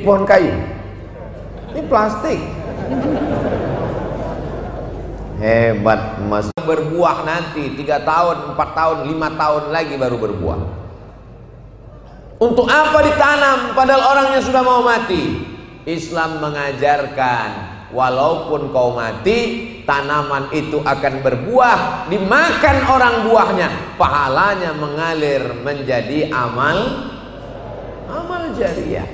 pohon kayu, ini plastik. Hebat Mas. Berbuah nanti 3 tahun, 4 tahun, 5 tahun lagi baru berbuah. Untuk apa ditanam padahal orangnya sudah mau mati? Islam mengajarkan walaupun kau mati, tanaman itu akan berbuah, dimakan orang buahnya, pahalanya mengalir menjadi amal jariah.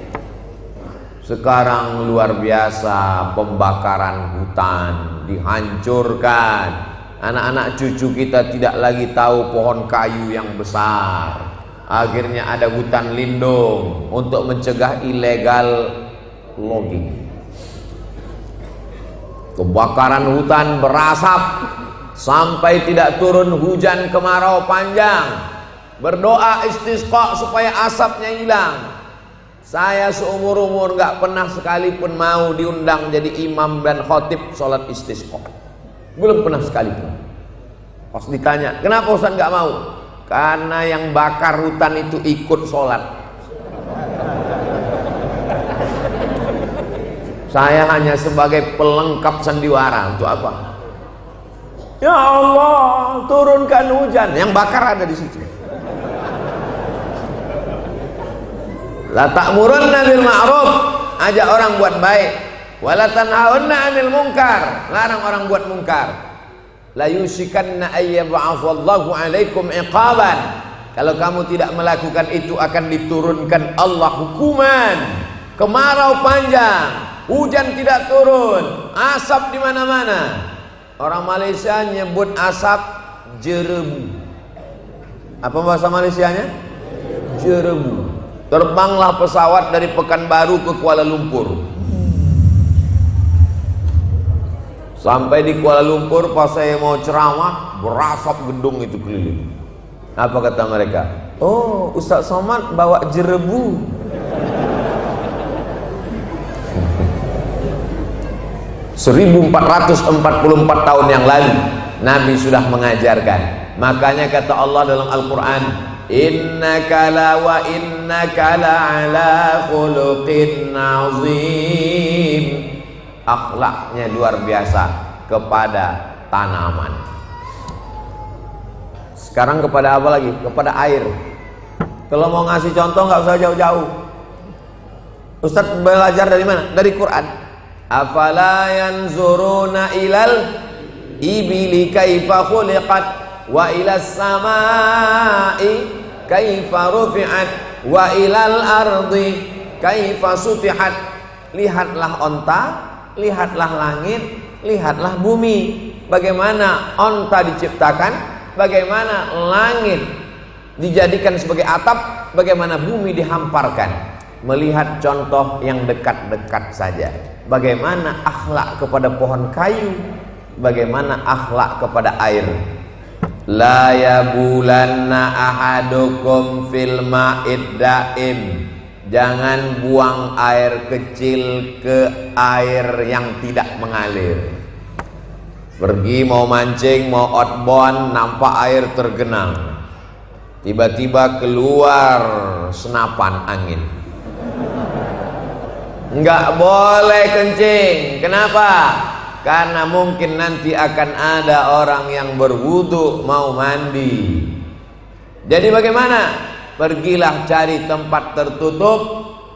Sekarang luar biasa, pembakaran hutan dihancurkan. Anak-anak cucu kita tidak lagi tahu pohon kayu yang besar. Akhirnya ada hutan lindung untuk mencegah ilegal logging. Kebakaran hutan berasap sampai tidak turun hujan kemarau panjang. Berdoa istisqa supaya asapnya hilang. Saya seumur-umur gak pernah sekalipun mau diundang jadi imam dan khotib sholat istisqa. Belum pernah sekalipun. Pas ditanya, kenapa Ustaz gak mau? Karena yang bakar hutan itu ikut sholat. Saya hanya sebagai pelengkap sandiwara. Untuk apa? Ya Allah, turunkan hujan. Yang bakar ada di situ. La ta'murunna bil ma'ruf, ajak orang buat baik. Wa la tanhaunna 'anil munkar, larang orang buat mungkar. La yusikanna ayyab'atsallahu 'alaikum iqaban. Kalau kamu tidak melakukan itu akan diturunkan Allah hukuman. Kemarau panjang, hujan tidak turun, asap di mana-mana. Orang Malaysia nyebut asap jerebu. Apa bahasa Malaysianya? Jerebu. Terbanglah pesawat dari Pekanbaru ke Kuala Lumpur. Sampai di Kuala Lumpur pas saya mau ceramah, berasap gedung itu keliling. Apa kata mereka? Oh, Ustaz Somad bawa jerebu. ...1444 tahun yang lalu Nabi sudah mengajarkan. Makanya kata Allah dalam Al-Quran, innaka la wa innaka la ala khuluqin azim. Akhlaknya luar biasa kepada tanaman. Sekarang kepada apa lagi? Kepada air. Kalau mau ngasih contoh nggak usah jauh-jauh. Ustaz belajar dari mana? Dari Quran. Afala yanzuruna ilal ibili kaifa khuliqat wa ilas samai kaifa rufi'at wa ilal ardi kaifa sutihat. Lihatlah onta, lihatlah langit, lihatlah bumi. Bagaimana onta diciptakan, bagaimana langit dijadikan sebagai atap, bagaimana bumi dihamparkan. Melihat contoh yang dekat-dekat saja. Bagaimana akhlak kepada pohon kayu, bagaimana akhlak kepada air. La yabulanna ahadukum fil ma'id daim. Jangan buang air kecil ke air yang tidak mengalir. Pergi mau mancing, mau outbound, nampak air tergenang. Tiba-tiba keluar senapan angin. Enggak boleh kencing. Kenapa? Karena mungkin nanti akan ada orang yang berwudu mau mandi. Jadi bagaimana? Pergilah cari tempat tertutup,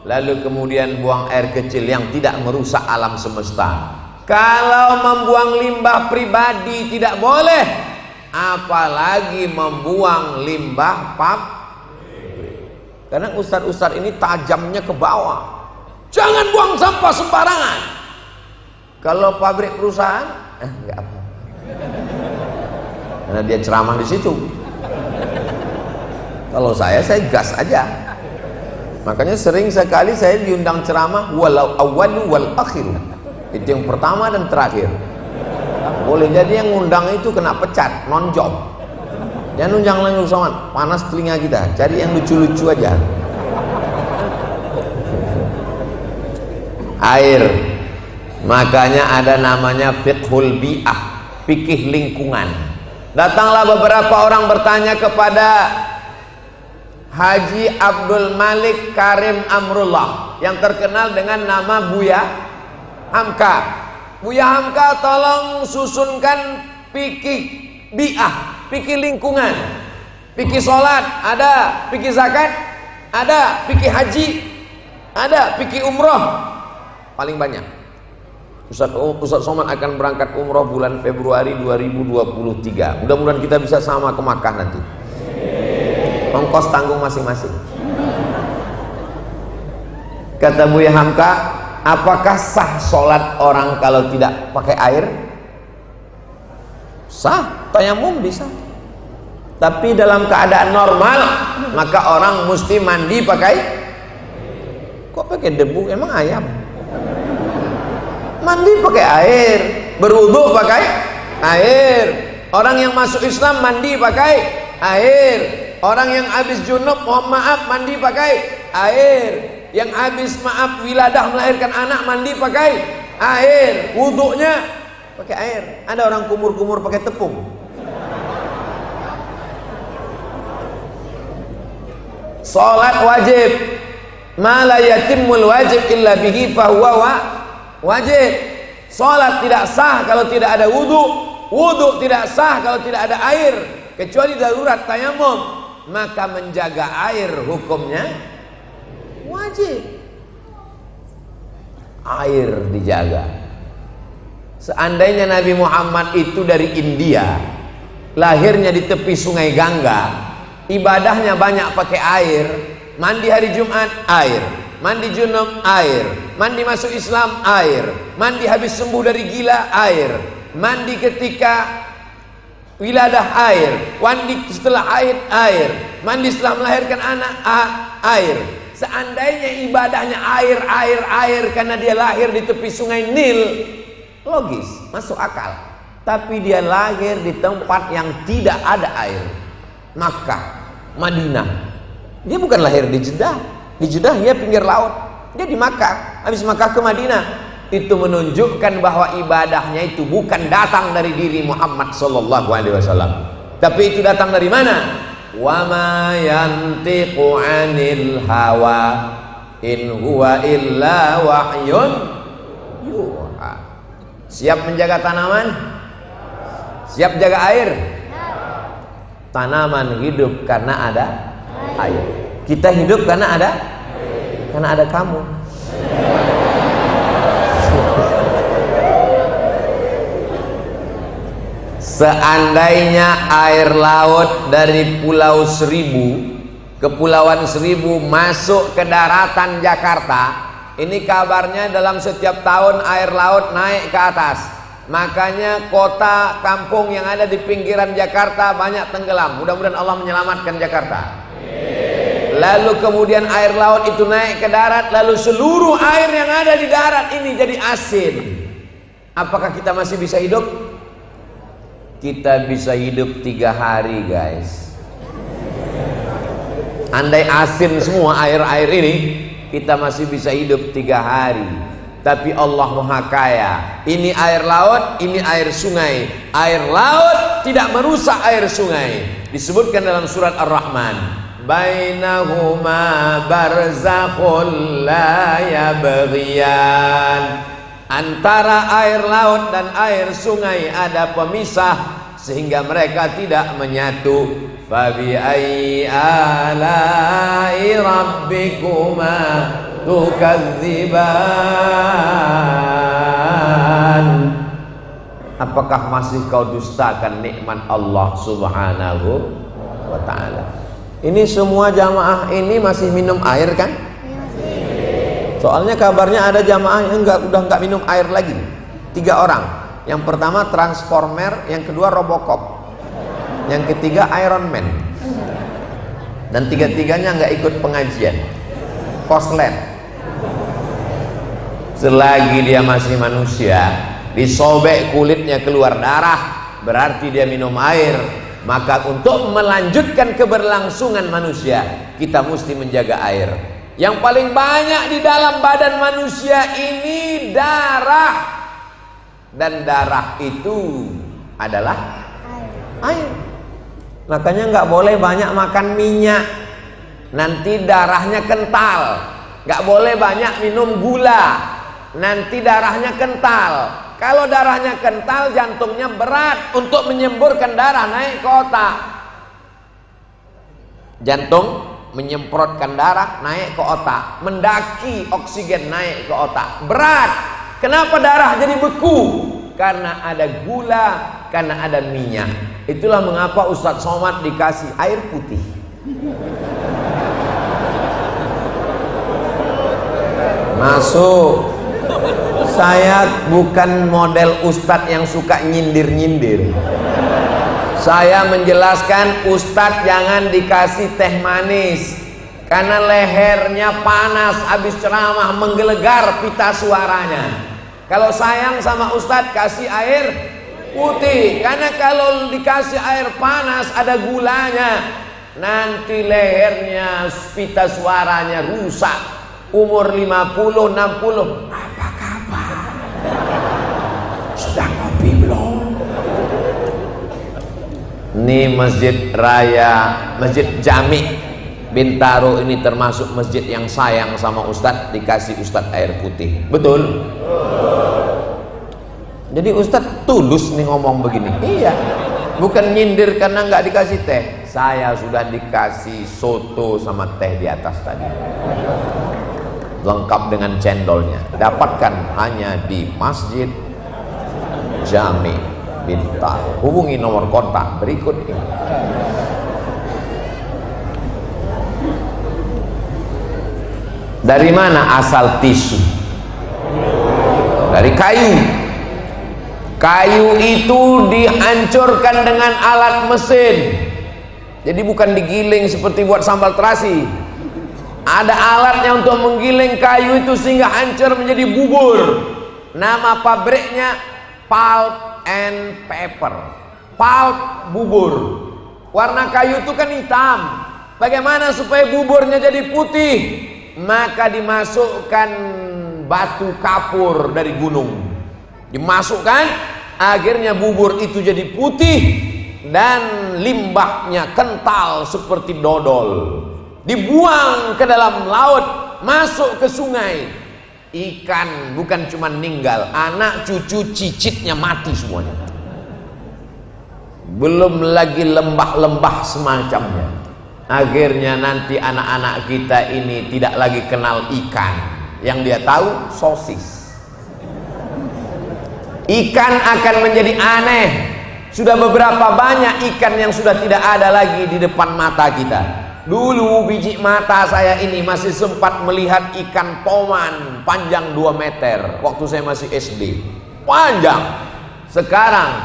lalu kemudian buang air kecil yang tidak merusak alam semesta. Kalau membuang limbah pribadi tidak boleh, apalagi membuang limbah pabrik. Karena ustaz-ustaz ini tajamnya ke bawah. Jangan buang sampah sembarangan. Kalau pabrik perusahaan, enggak apa. Karena dia ceramah di situ. Kalau saya gas aja. Makanya sering sekali saya diundang ceramah walau awwalu wal akhir. Itu yang pertama dan terakhir. Boleh jadi yang ngundang itu kena pecat, non job. Jangan undang lagi sama, panas telinga kita. Cari yang lucu-lucu aja. Air. Makanya ada namanya fiqhul bi'ah, fikih lingkungan. Datanglah beberapa orang bertanya kepada Haji Abdul Malik Karim Amrullah. yang terkenal dengan nama Buya Hamka. Buya Hamka tolong susunkan fikih bi'ah, fikih lingkungan, fikih sholat ada, fikih zakat ada, fikih haji ada, fikih umroh paling banyak. Ustaz Somad akan berangkat umroh bulan Februari 2023. Mudah-mudahan kita bisa sama ke Makkah nanti. Ongkos tanggung masing-masing. Kata Buya Hamka, apakah sah sholat orang kalau tidak pakai air? Sah, tayamum bisa. Tapi dalam keadaan normal, maka orang mesti mandi pakai, kok pakai debu? Emang ayam? Mandi pakai air, berwudu pakai air. Orang yang masuk Islam mandi pakai air. Orang yang habis junub, mohon maaf, mandi pakai air. Yang habis maaf wiladah melahirkan anak, mandi pakai air. Wudunya pakai air. Ada orang kumur-kumur pakai tepung. Salat wajib, ma la yatimul wajib illa bihi fahuwa wajib. Salat tidak sah kalau tidak ada wudu. Wudu tidak sah kalau tidak ada air, kecuali darurat tayamum. Maka menjaga air hukumnya wajib. Air dijaga. Seandainya Nabi Muhammad itu dari India, lahirnya di tepi sungai Gangga, ibadahnya banyak pakai air, mandi hari Jumat air, mandi junub air, mandi masuk Islam air, mandi habis sembuh dari gila air, mandi ketika wiladah air, mandi setelah haid air, mandi setelah melahirkan anak air. Seandainya ibadahnya air karena dia lahir di tepi sungai Nil, logis, masuk akal. Tapi dia lahir di tempat yang tidak ada air, Makkah, Madinah. Dia bukan lahir di Jeddah. Di Jeddah dia pinggir laut. Dia di Makkah, habis Makkah ke Madinah. Itu menunjukkan bahwa ibadahnya itu bukan datang dari diri Muhammad sallallahu alaihi wasallam, tapi itu datang dari mana? Wa ma yantiqu 'anil hawa in huwa illa wahyun yuha. Siap menjaga tanaman? Siap jaga air? Tanaman hidup karena ada air. Kita hidup karena ada kamu. Seandainya air laut dari Pulau Seribu, Kepulauan Seribu masuk ke daratan Jakarta, ini kabarnya dalam setiap tahun air laut naik ke atas. Makanya kota kampung yang ada di pinggiran Jakarta banyak tenggelam. Mudah-mudahan Allah menyelamatkan Jakarta. Lalu kemudian air laut itu naik ke darat, lalu seluruh air yang ada di darat ini jadi asin. Apakah kita masih bisa hidup? Kita bisa hidup 3 hari, guys. Andai asin semua air-air ini, kita masih bisa hidup 3 hari. Tapi Allah Maha Kaya. Ini air laut, ini air sungai. Air laut tidak merusak air sungai. Disebutkan dalam surat Ar-Rahman, bainahuma barzakhul la yabghiyan. Antara air laut dan air sungai ada pemisah sehingga mereka tidak menyatu. Fabi ayyi ala'i rabbikuma tukadziban. Apakah masih kau dustakan nikmat Allah Subhanahu wa ta'ala? Ini semua jamaah ini masih minum air kan? Soalnya kabarnya ada jamaah yang udah nggak minum air lagi. 3 orang. Yang pertama Transformer, yang kedua Robocop, yang ketiga Iron Man. Dan 3-tiganya nggak ikut pengajian. Koslet. Selagi dia masih manusia, disobek kulitnya keluar darah, berarti dia minum air. Maka untuk melanjutkan keberlangsungan manusia, kita mesti menjaga air. Yang paling banyak di dalam badan manusia ini darah, dan darah itu adalah air. Makanya nggak boleh banyak makan minyak, nanti darahnya kental. nggak boleh banyak minum gula, nanti darahnya kental. Kalau darahnya kental, jantungnya berat untuk menyemburkan darah naik ke otak. Jantung menyemprotkan darah naik ke otak, mendaki oksigen naik ke otak, berat. Kenapa darah jadi beku? Karena ada gula, karena ada minyak. Itulah mengapa Ustadz Somad dikasih air putih. Masuk. Saya bukan model ustadz yang suka nyindir-nyindir. Saya menjelaskan, ustadz jangan dikasih teh manis, karena lehernya panas habis ceramah, menggelegar pita suaranya. Kalau sayang sama ustadz, kasih air putih, karena kalau dikasih air panas ada gulanya, nanti lehernya, pita suaranya rusak. Umur 50, 60, apa kabar? Sudah ngopi belum? Ini masjid raya, masjid Jami Bintaro ini termasuk masjid yang sayang sama ustadz, dikasih ustadz air putih. Betul? Jadi ustadz tulus nih ngomong begini. Iya, bukan nyindir karena nggak dikasih teh. Saya sudah dikasih soto sama teh di atas tadi, lengkap dengan cendolnya. Dapatkan hanya di Masjid Jami Bintaro. Hubungi nomor kontak berikut ini. Dari mana asal tisu? Dari kayu. Kayu itu dihancurkan dengan alat mesin. Jadi bukan digiling seperti buat sambal terasi. Ada alatnya untuk menggiling kayu itu sehingga hancur menjadi bubur. Nama pabriknya Pulp and Paper. Pulp, bubur. Warna kayu itu kan hitam. Bagaimana supaya buburnya jadi putih? Maka dimasukkan batu kapur dari gunung. Dimasukkan, akhirnya bubur itu jadi putih dan limbahnya kental seperti dodol. Dibuang ke dalam laut, masuk ke sungai. Ikan bukan cuma meninggal, anak cucu cicitnya mati semuanya. Belum lagi lembah-lembah semacamnya. Akhirnya nanti anak-anak kita ini tidak lagi kenal ikan. Yang dia tahu sosis. Ikan akan menjadi aneh. Sudah beberapa banyak ikan yang sudah tidak ada lagi di depan mata kita. Dulu biji mata saya ini masih sempat melihat ikan toman panjang 2 meter waktu saya masih SD. Panjang. Sekarang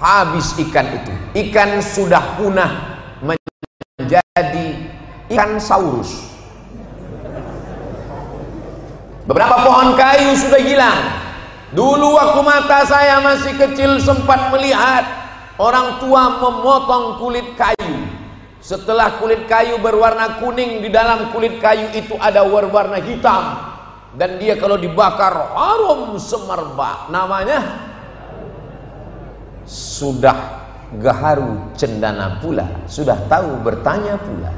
habis ikan itu. Ikan sudah punah menjadi ikan saurus. Beberapa pohon kayu sudah hilang. Dulu waktu mata saya masih kecil sempat melihat orang tua memotong kulit kayu. Setelah kulit kayu berwarna kuning, di dalam kulit kayu itu ada warna hitam. Dan dia kalau dibakar harum semerbak. Namanya sudah gaharu cendana pula, sudah tahu bertanya pula.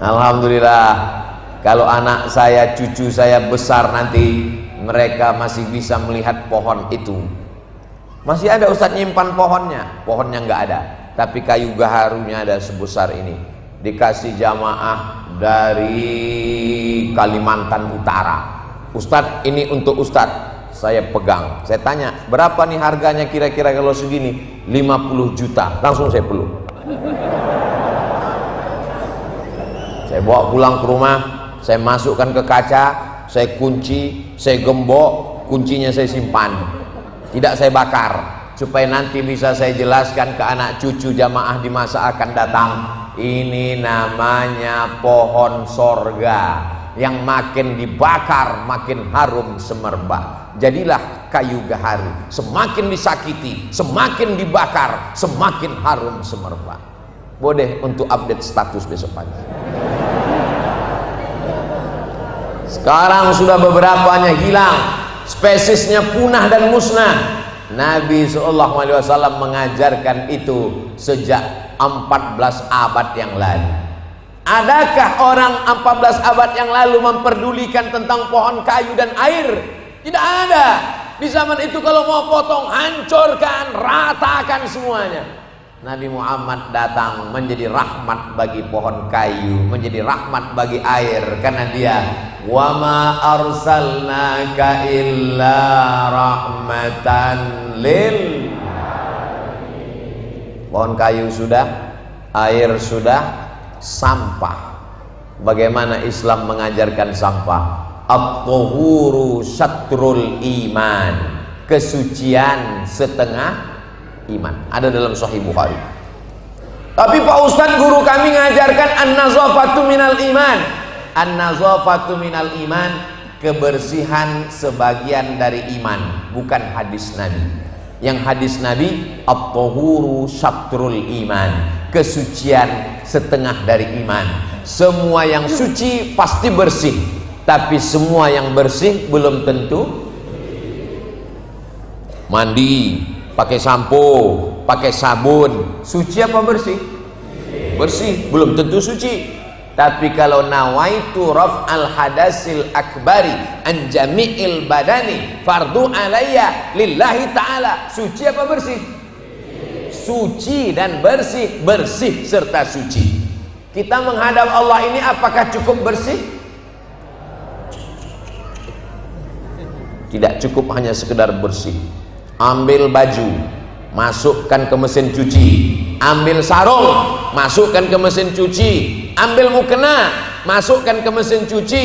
Alhamdulillah, kalau anak saya, cucu saya besar nanti, mereka masih bisa melihat pohon itu. Masih ada Ustadz nyimpan pohonnya, pohonnya nggak ada, tapi kayu gaharunya ada sebesar ini. Dikasih jamaah dari Kalimantan Utara. Ustadz, ini untuk Ustadz. Saya pegang, saya tanya, berapa nih harganya kira-kira kalau segini? 50 juta. Langsung saya peluk. Saya bawa pulang ke rumah, saya masukkan ke kaca, saya kunci, saya gembok, kuncinya saya simpan. Tidak saya bakar, supaya nanti bisa saya jelaskan ke anak cucu jamaah di masa akan datang. Ini namanya pohon sorga, yang makin dibakar makin harum semerbak. Jadilah kayu gaharu, semakin disakiti, semakin dibakar, semakin harum semerbak. Boleh untuk update status besok pagi. Sekarang sudah beberapanya hilang, spesiesnya punah dan musnah. Nabi SAW mengajarkan itu sejak 14 abad yang lalu. Adakah orang 14 abad yang lalu memperdulikan tentang pohon kayu dan air? Tidak ada. Di zaman itu kalau mau potong, hancurkan, ratakan semuanya. Nabi Muhammad datang menjadi rahmat bagi pohon kayu, menjadi rahmat bagi air, karena dia wa ma arsalnaka illa rahmatan lil. Pohon kayu sudah, air sudah, sampah. Bagaimana Islam mengajarkan sampah? At-tuhuru syatrul iman. Kesucian setengah iman. Ada dalam Sahih Bukhari. Tapi Pak Ustadz, guru kami mengajarkan an-nazafatu minal iman. An-nazafatu minal iman, kebersihan sebagian dari iman, bukan hadis Nabi. Yang hadis Nabi at-tuhuru syatrul iman, kesucian setengah dari iman. Semua yang suci pasti bersih, tapi semua yang bersih belum tentu. Mandi pakai sampo, pakai sabun, suci apa bersih? Bersih, belum tentu suci. Tapi kalau nawaitu raf'al hadasil akbari an jami'il badani fardu alayya lillahi ta'ala, suci apa bersih? Suci dan bersih, bersih serta suci. Kita menghadap Allah ini apakah cukup bersih? Tidak cukup hanya sekedar bersih. Ambil baju, masukkan ke mesin cuci. Ambil sarung, masukkan ke mesin cuci. Ambil mukena, masukkan ke mesin cuci.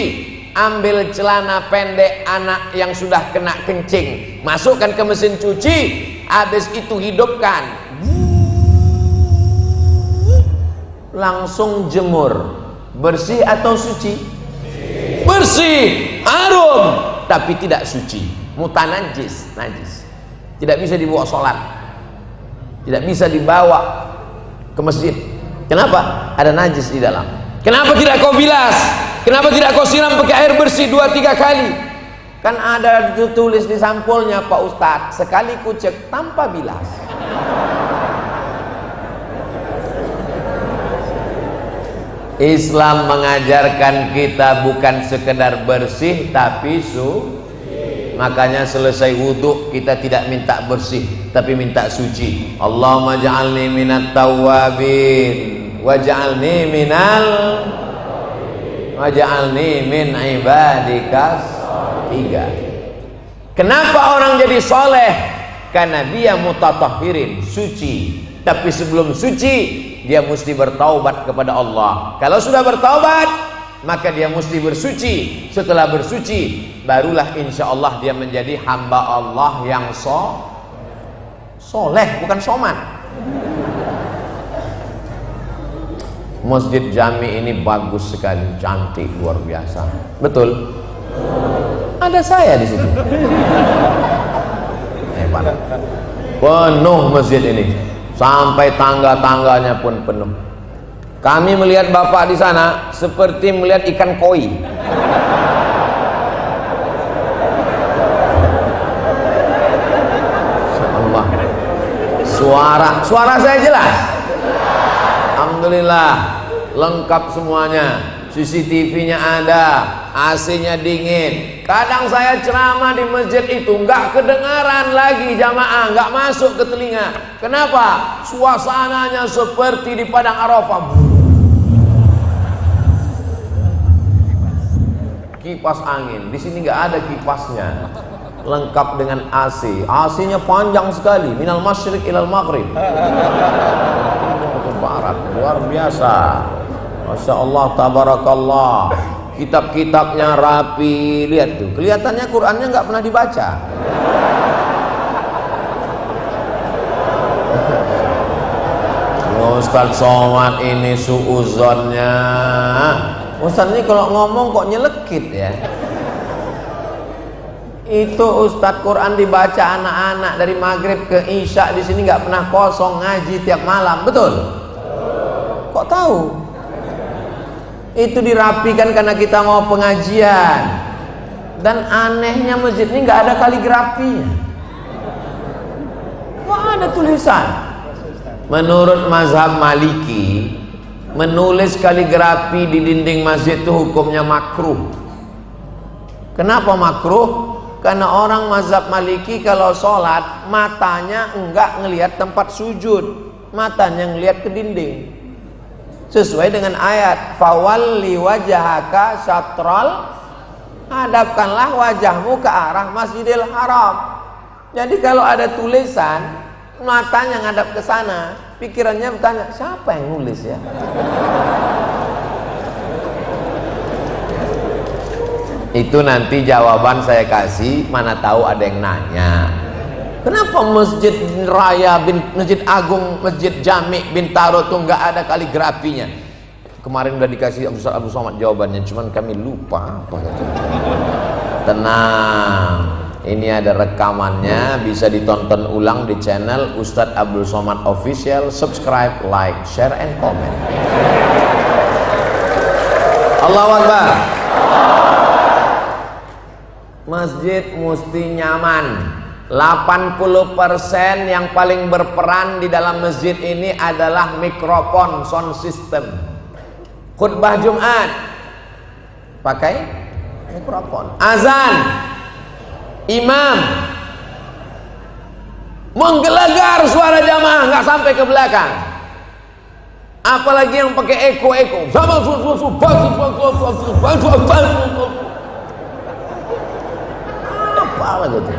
Ambil celana pendek anak yang sudah kena kencing, masukkan ke mesin cuci. Habis itu hidupkan, langsung jemur. Bersih atau suci? Bersih, harum, tapi tidak suci. Mutanajis, najis. Tidak bisa dibawa sholat, tidak bisa dibawa ke masjid. Kenapa? Ada najis di dalam. Kenapa tidak kau bilas? Kenapa tidak kau siram pakai air bersih 2-3 kali? Kan ada tulis di sampulnya, Pak Ustadz, sekali kucek tanpa bilas. Islam mengajarkan kita bukan sekedar bersih tapi makanya selesai wudhu kita tidak minta bersih tapi minta suci. Allahumma ja'alni minat tawwabin waj'alni min ibadikas. 3. Kenapa orang jadi soleh? Karena dia mutatahhirin, suci. Tapi sebelum suci dia mesti bertaubat kepada Allah. Kalau sudah bertaubat, maka dia mesti bersuci. Setelah bersuci, barulah insya Allah dia menjadi hamba Allah yang soleh, bukan soman. Masjid Jami ini bagus sekali, cantik, luar biasa. Betul? Ada saya di situ. Hebat. Penuh masjid ini, sampai tangga-tangganya pun penuh. Kami melihat Bapak di sana seperti melihat ikan koi. Allah. Suara saya jelas. Alhamdulillah, lengkap semuanya. CCTV-nya ada, AC-nya dingin. Kadang saya ceramah di masjid itu nggak kedengaran lagi jamaah, nggak masuk ke telinga. Kenapa? Suasananya seperti di padang Arafah. Kipas angin, di sini nggak ada kipasnya, lengkap dengan AC. AC-nya panjang sekali, minal masyriq ilal maghrib, ke barat, luar biasa. Masya Allah, tabarakallah. Kitab-kitabnya rapi, lihat tuh, kelihatannya Qurannya nggak pernah dibaca. Ustaz Somad ini suuzonnya. Ustaz ini kalau ngomong kok nyelekit ya. Itu Ustaz Quran dibaca anak-anak dari maghrib ke isya di sini nggak pernah kosong, ngaji tiap malam, betul? Kok tahu? Itu dirapikan karena kita mau pengajian. Dan anehnya masjid ini nggak ada kaligrafinya, nggak ada tulisan. Menurut mazhab Maliki, menulis kaligrafi di dinding masjid itu hukumnya makruh. Kenapa makruh? Karena orang mazhab Maliki kalau sholat matanya enggak ngelihat tempat sujud, matanya ngelihat ke dinding. Sesuai dengan ayat fawalli wajhaka syatral, hadapkanlah wajahmu ke arah Masjidil Haram. Jadi kalau ada tulisan matanya ngadap ke sana, pikirannya bertanya, siapa yang nulis ya? Itu nanti jawaban saya kasih, mana tahu ada yang nanya. Kenapa Masjid Raya Masjid Agung, Masjid Jami Bintaro tuh nggak ada kaligrafinya? Kemarin udah dikasih Ustaz Abu Somad jawabannya, cuman kami lupa apa gitu. Tenang. Ini ada rekamannya, bisa ditonton ulang di channel Ustadz Abdul Somad Official. Subscribe, like, share, and comment. Allahu Akbar. Masjid mesti nyaman. 80% yang paling berperan di dalam masjid ini adalah mikrofon, sound system. Khutbah Jumat pakai mikrofon. Azan, imam menggelegar suara jamaah, nggak sampai ke belakang. Apalagi yang pakai eko. Apa gitu?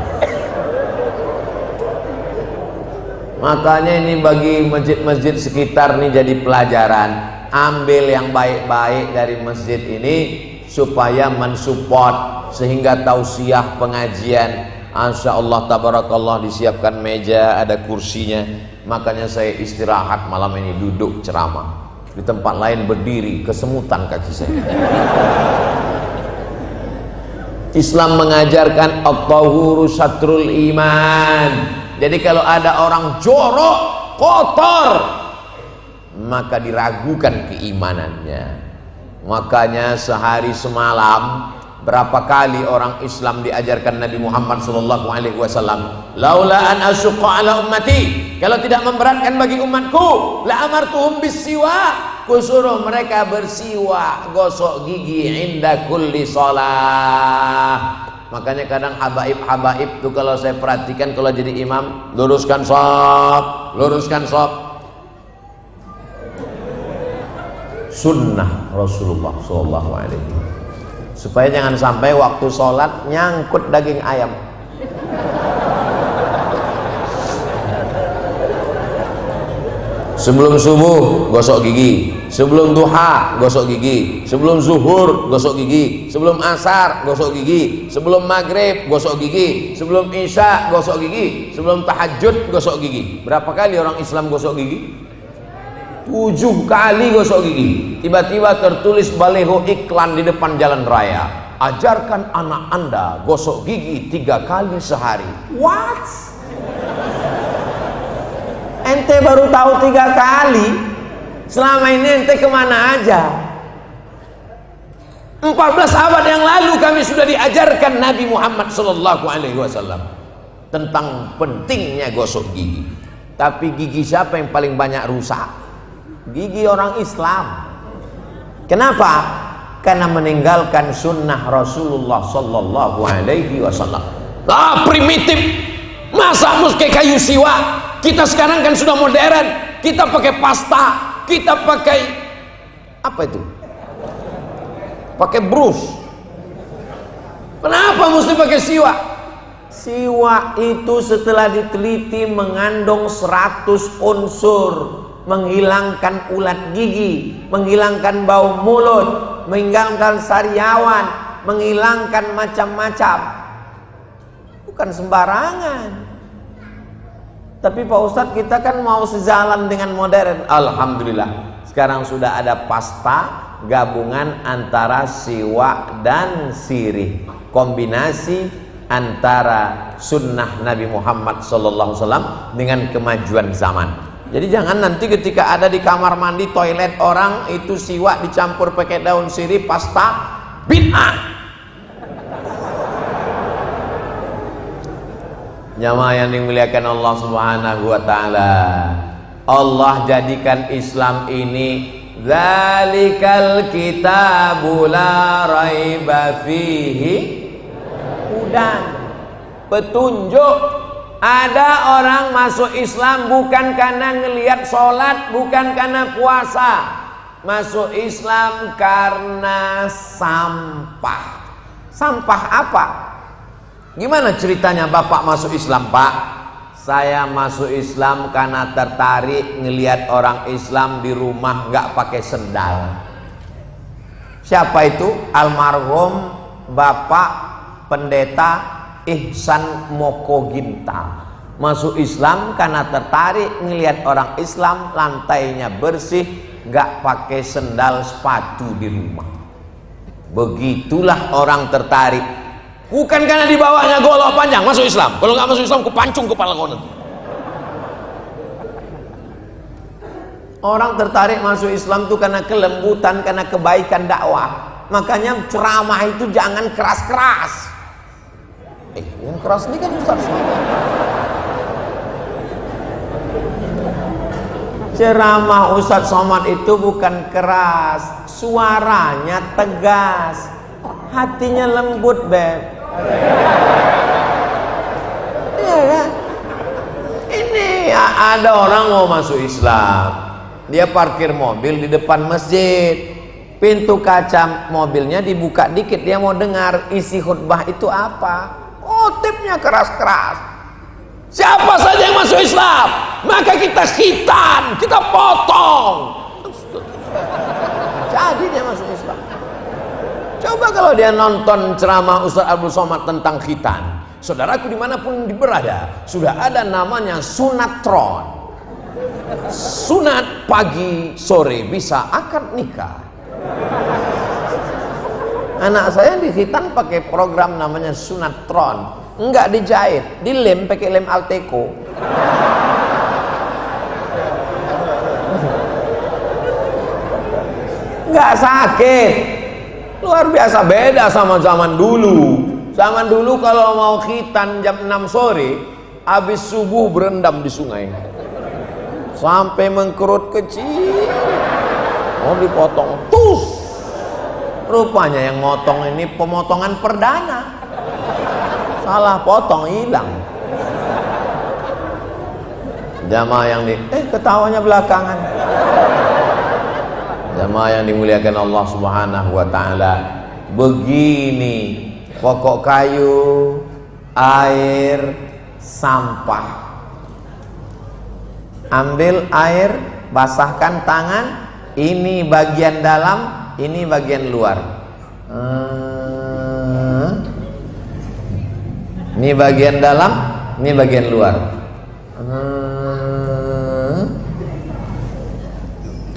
Makanya ini bagi masjid-masjid sekitar nih jadi pelajaran. Ambil yang baik-baik dari masjid ini supaya mensupport, sehingga tausiah pengajian, Insya Allah tabarakallah disiapkan meja, ada kursinya. Makanya saya istirahat malam ini duduk ceramah. Di tempat lain berdiri, kesemutan kaki saya. Islam mengajarkan at-tahuru syatrul iman. Jadi kalau ada orang jorok, kotor, maka diragukan keimanannya. Makanya sehari semalam berapa kali orang Islam diajarkan Nabi Muhammad SAW, laula an asyqa ala ummati, kalau tidak memberatkan bagi umatku, la amartuhum bisiwa, kusuruh mereka bersiwak, gosok gigi inda kulli shalah. Makanya kadang habaib tuh kalau saya perhatikan, kalau jadi imam, luruskan shaf, sunnah Rasulullah SAW, supaya jangan sampai waktu sholat nyangkut daging ayam. Sebelum subuh gosok gigi, sebelum duha gosok gigi, sebelum zuhur gosok gigi, sebelum asar gosok gigi, sebelum maghrib gosok gigi, sebelum isya gosok gigi, sebelum tahajud gosok gigi. Berapa kali orang Islam gosok gigi? 7 kali gosok gigi. Tiba-tiba tertulis baleho iklan di depan jalan raya, ajarkan anak Anda gosok gigi 3 kali sehari. What? Ente baru tahu 3 kali? Selama ini ente kemana aja? 14 abad yang lalu kami sudah diajarkan Nabi Muhammad SAW tentang pentingnya gosok gigi. Tapi gigi siapa yang paling banyak rusak? Gigi orang Islam. Kenapa? Karena meninggalkan sunnah Rasulullah SAW. Primitif. Masa mesti kayu siwa? Kita sekarang kan sudah modern. Kita pakai pasta, kita pakai apa itu? Pakai brush. Kenapa mesti pakai siwak? Siwak itu setelah diteliti mengandung 100 unsur, menghilangkan ulat gigi, menghilangkan bau mulut, menghilangkan sariawan, menghilangkan macam-macam. Bukan sembarangan. Tapi Pak Ustadz, kita kan mau sejalan dengan modern. Alhamdulillah, sekarang sudah ada pasta gabungan antara siwak dan sirih, kombinasi antara sunnah Nabi Muhammad SAW dengan kemajuan zaman. Jadi jangan nanti ketika ada di kamar mandi, toilet orang itu siwak dicampur pakai daun sirih, pasta, bid'ah. Jamaah yang dimuliakan Allah Subhanahu wa taala, Allah jadikan Islam ini Dzalikal kitabu la raiba fihi hudan. Petunjuk. Ada orang masuk Islam bukan karena ngelihat sholat, bukan karena puasa. Masuk Islam karena sampah. Sampah apa? Gimana ceritanya bapak masuk Islam, Pak? Saya masuk Islam karena tertarik ngelihat orang Islam di rumah nggak pakai sendal. Siapa itu? Almarhum Bapak Pendeta Ihsan Mokoginta. Masuk Islam karena tertarik ngelihat orang Islam lantainya bersih, nggak pakai sendal sepatu di rumah. Begitulah orang tertarik. Bukan karena di bawahnya golok panjang masuk Islam. Kalau nggak masuk Islam, kupancung kepala kau nanti. Orang tertarik masuk Islam itu karena kelembutan, karena kebaikan dakwah. Makanya ceramah itu jangan keras-keras. Yang keras ini kan Ustaz. Ceramah Ustaz Somad itu bukan keras, suaranya tegas, hatinya lembut, Beb. Iya kan? Ini ada orang mau masuk Islam, dia parkir mobil di depan masjid, pintu kaca mobilnya dibuka dikit, dia mau dengar isi khutbah itu apa. Khotibnya keras-keras. Siapa saja yang masuk Islam, maka kita khitan, kita potong. Jadi dia masuk Islam. Coba kalau dia nonton ceramah Ustaz Abdul Somad tentang khitan. Saudaraku dimanapun berada, sudah ada namanya sunatron. Sunat pagi sore bisa akad nikah. Anak saya di khitan pakai program namanya sunatron. Enggak dijahit, dilem pakai lem Alteco. Enggak sakit. Luar biasa, beda sama zaman dulu. Zaman dulu kalau mau khitan jam 6 sore, habis subuh berendam di sungai sampai mengkerut kecil, mau dipotong tus. Rupanya yang motong ini pemotongan perdana, salah potong, hilang. Jamaah yang ketawanya belakangan. Jamaah yang dimuliakan Allah Subhanahu wa taala, begini pokok kayu, air, sampah. Ambil air, basahkan tangan, ini bagian dalam, ini bagian luar. Ini bagian dalam, ini bagian luar.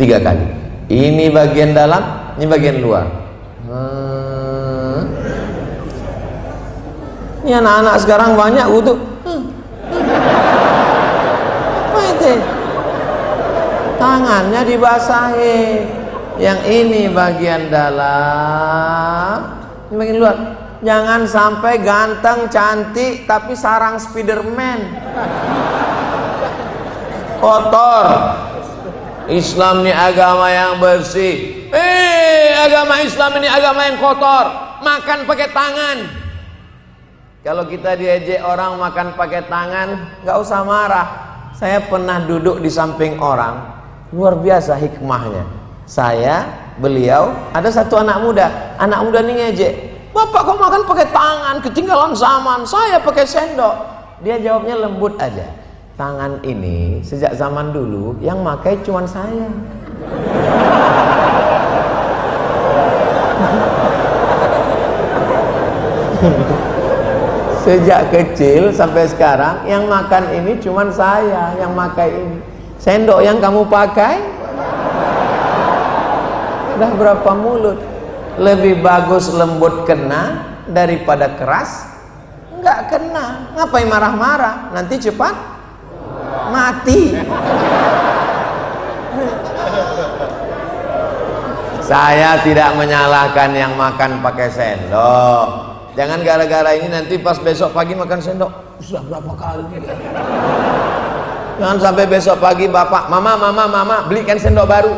3 kali. Ini bagian dalam, ini bagian luar. Ini anak-anak sekarang banyak wudu. Tangannya dibasahi. Yang ini bagian dalam, ini bagian luar. Jangan sampai ganteng, cantik, tapi sarang Spiderman. Kotor. Islam ini agama yang bersih. Agama Islam ini agama yang kotor. Makan pakai tangan. Kalau kita diejek orang makan pakai tangan, nggak usah marah. Saya pernah duduk di samping orang, luar biasa hikmahnya. Beliau, ada satu anak muda ini ngejek. Bapak kok makan pakai tangan, ketinggalan zaman. Saya pakai sendok. Dia jawabnya lembut aja. Tangan ini sejak zaman dulu yang makai cuma saya. Sejak kecil sampai sekarang yang makan ini cuma saya yang makai ini. Sendok yang kamu pakai udah berapa mulut. Lebih bagus lembut kena daripada keras nggak kena. Ngapain marah-marah, nanti cepat mati. Saya tidak menyalahkan yang makan pakai sendok. Jangan gara-gara ini nanti pas besok pagi makan sendok sudah berapa kali. Jangan sampai besok pagi bapak, mama belikan sendok baru.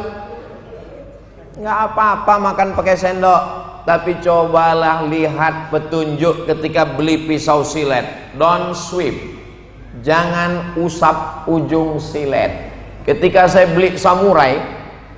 nggak apa-apa makan pakai sendok. Tapi cobalah lihat petunjuk ketika beli pisau silet. Don't sweep, jangan usap ujung silet. Ketika saya beli samurai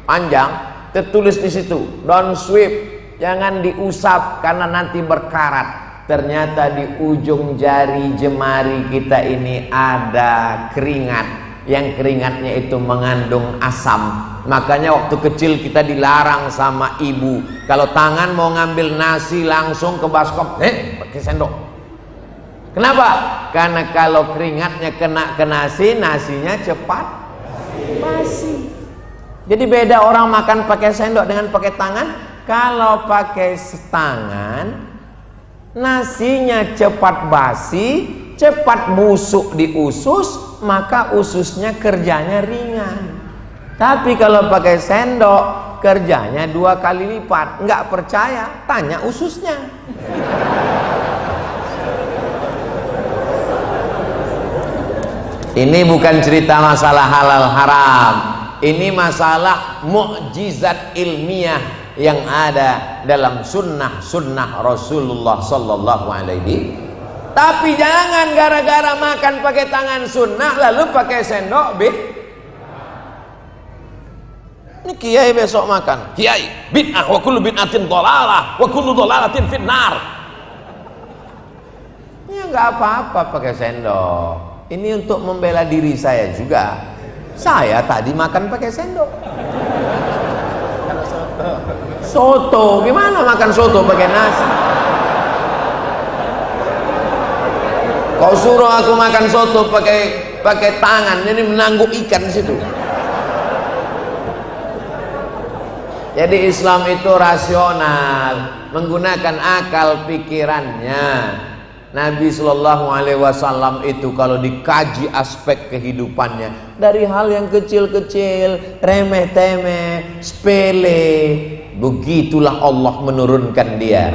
panjang, tertulis di situ don't sweep, jangan diusap karena nanti berkarat. Ternyata di ujung jari jemari kita ini ada keringat, yang keringatnya itu mengandung asam. Makanya waktu kecil kita dilarang sama ibu, kalau tangan mau ngambil nasi langsung ke baskom, pakai sendok. Kenapa? Karena kalau keringatnya kena ke nasi, nasinya cepat basi. Jadi beda orang makan pakai sendok dengan pakai tangan. Kalau pakai tangan, nasinya cepat basi, cepat busuk di usus, maka ususnya kerjanya ringan. Tapi kalau pakai sendok, kerjanya 2 kali lipat. Nggak percaya, tanya ususnya. Ini bukan cerita masalah halal haram. Ini masalah mukjizat ilmiah yang ada dalam sunnah Rasulullah Sallallahu Alaihi. Tapi jangan gara-gara makan pakai tangan sunnah lalu pakai sendok Ini kiai besok makan, kiai bid'ah, wa kullu bid'atin dhalalah, wa kullu dhalalatin finnar. Ya nggak apa-apa pakai sendok. Ini untuk membela diri saya juga. Saya tadi makan pakai sendok. Soto, gimana makan soto pakai nasi? Kau suruh aku makan soto pakai tangan, jadi menangguk ikan di situ. Jadi Islam itu rasional, menggunakan akal pikirannya. Nabi Shallallahu Alaihi Wasallam itu kalau dikaji aspek kehidupannya, dari hal yang kecil-kecil, remeh-temeh, sepele, begitulah Allah menurunkan dia.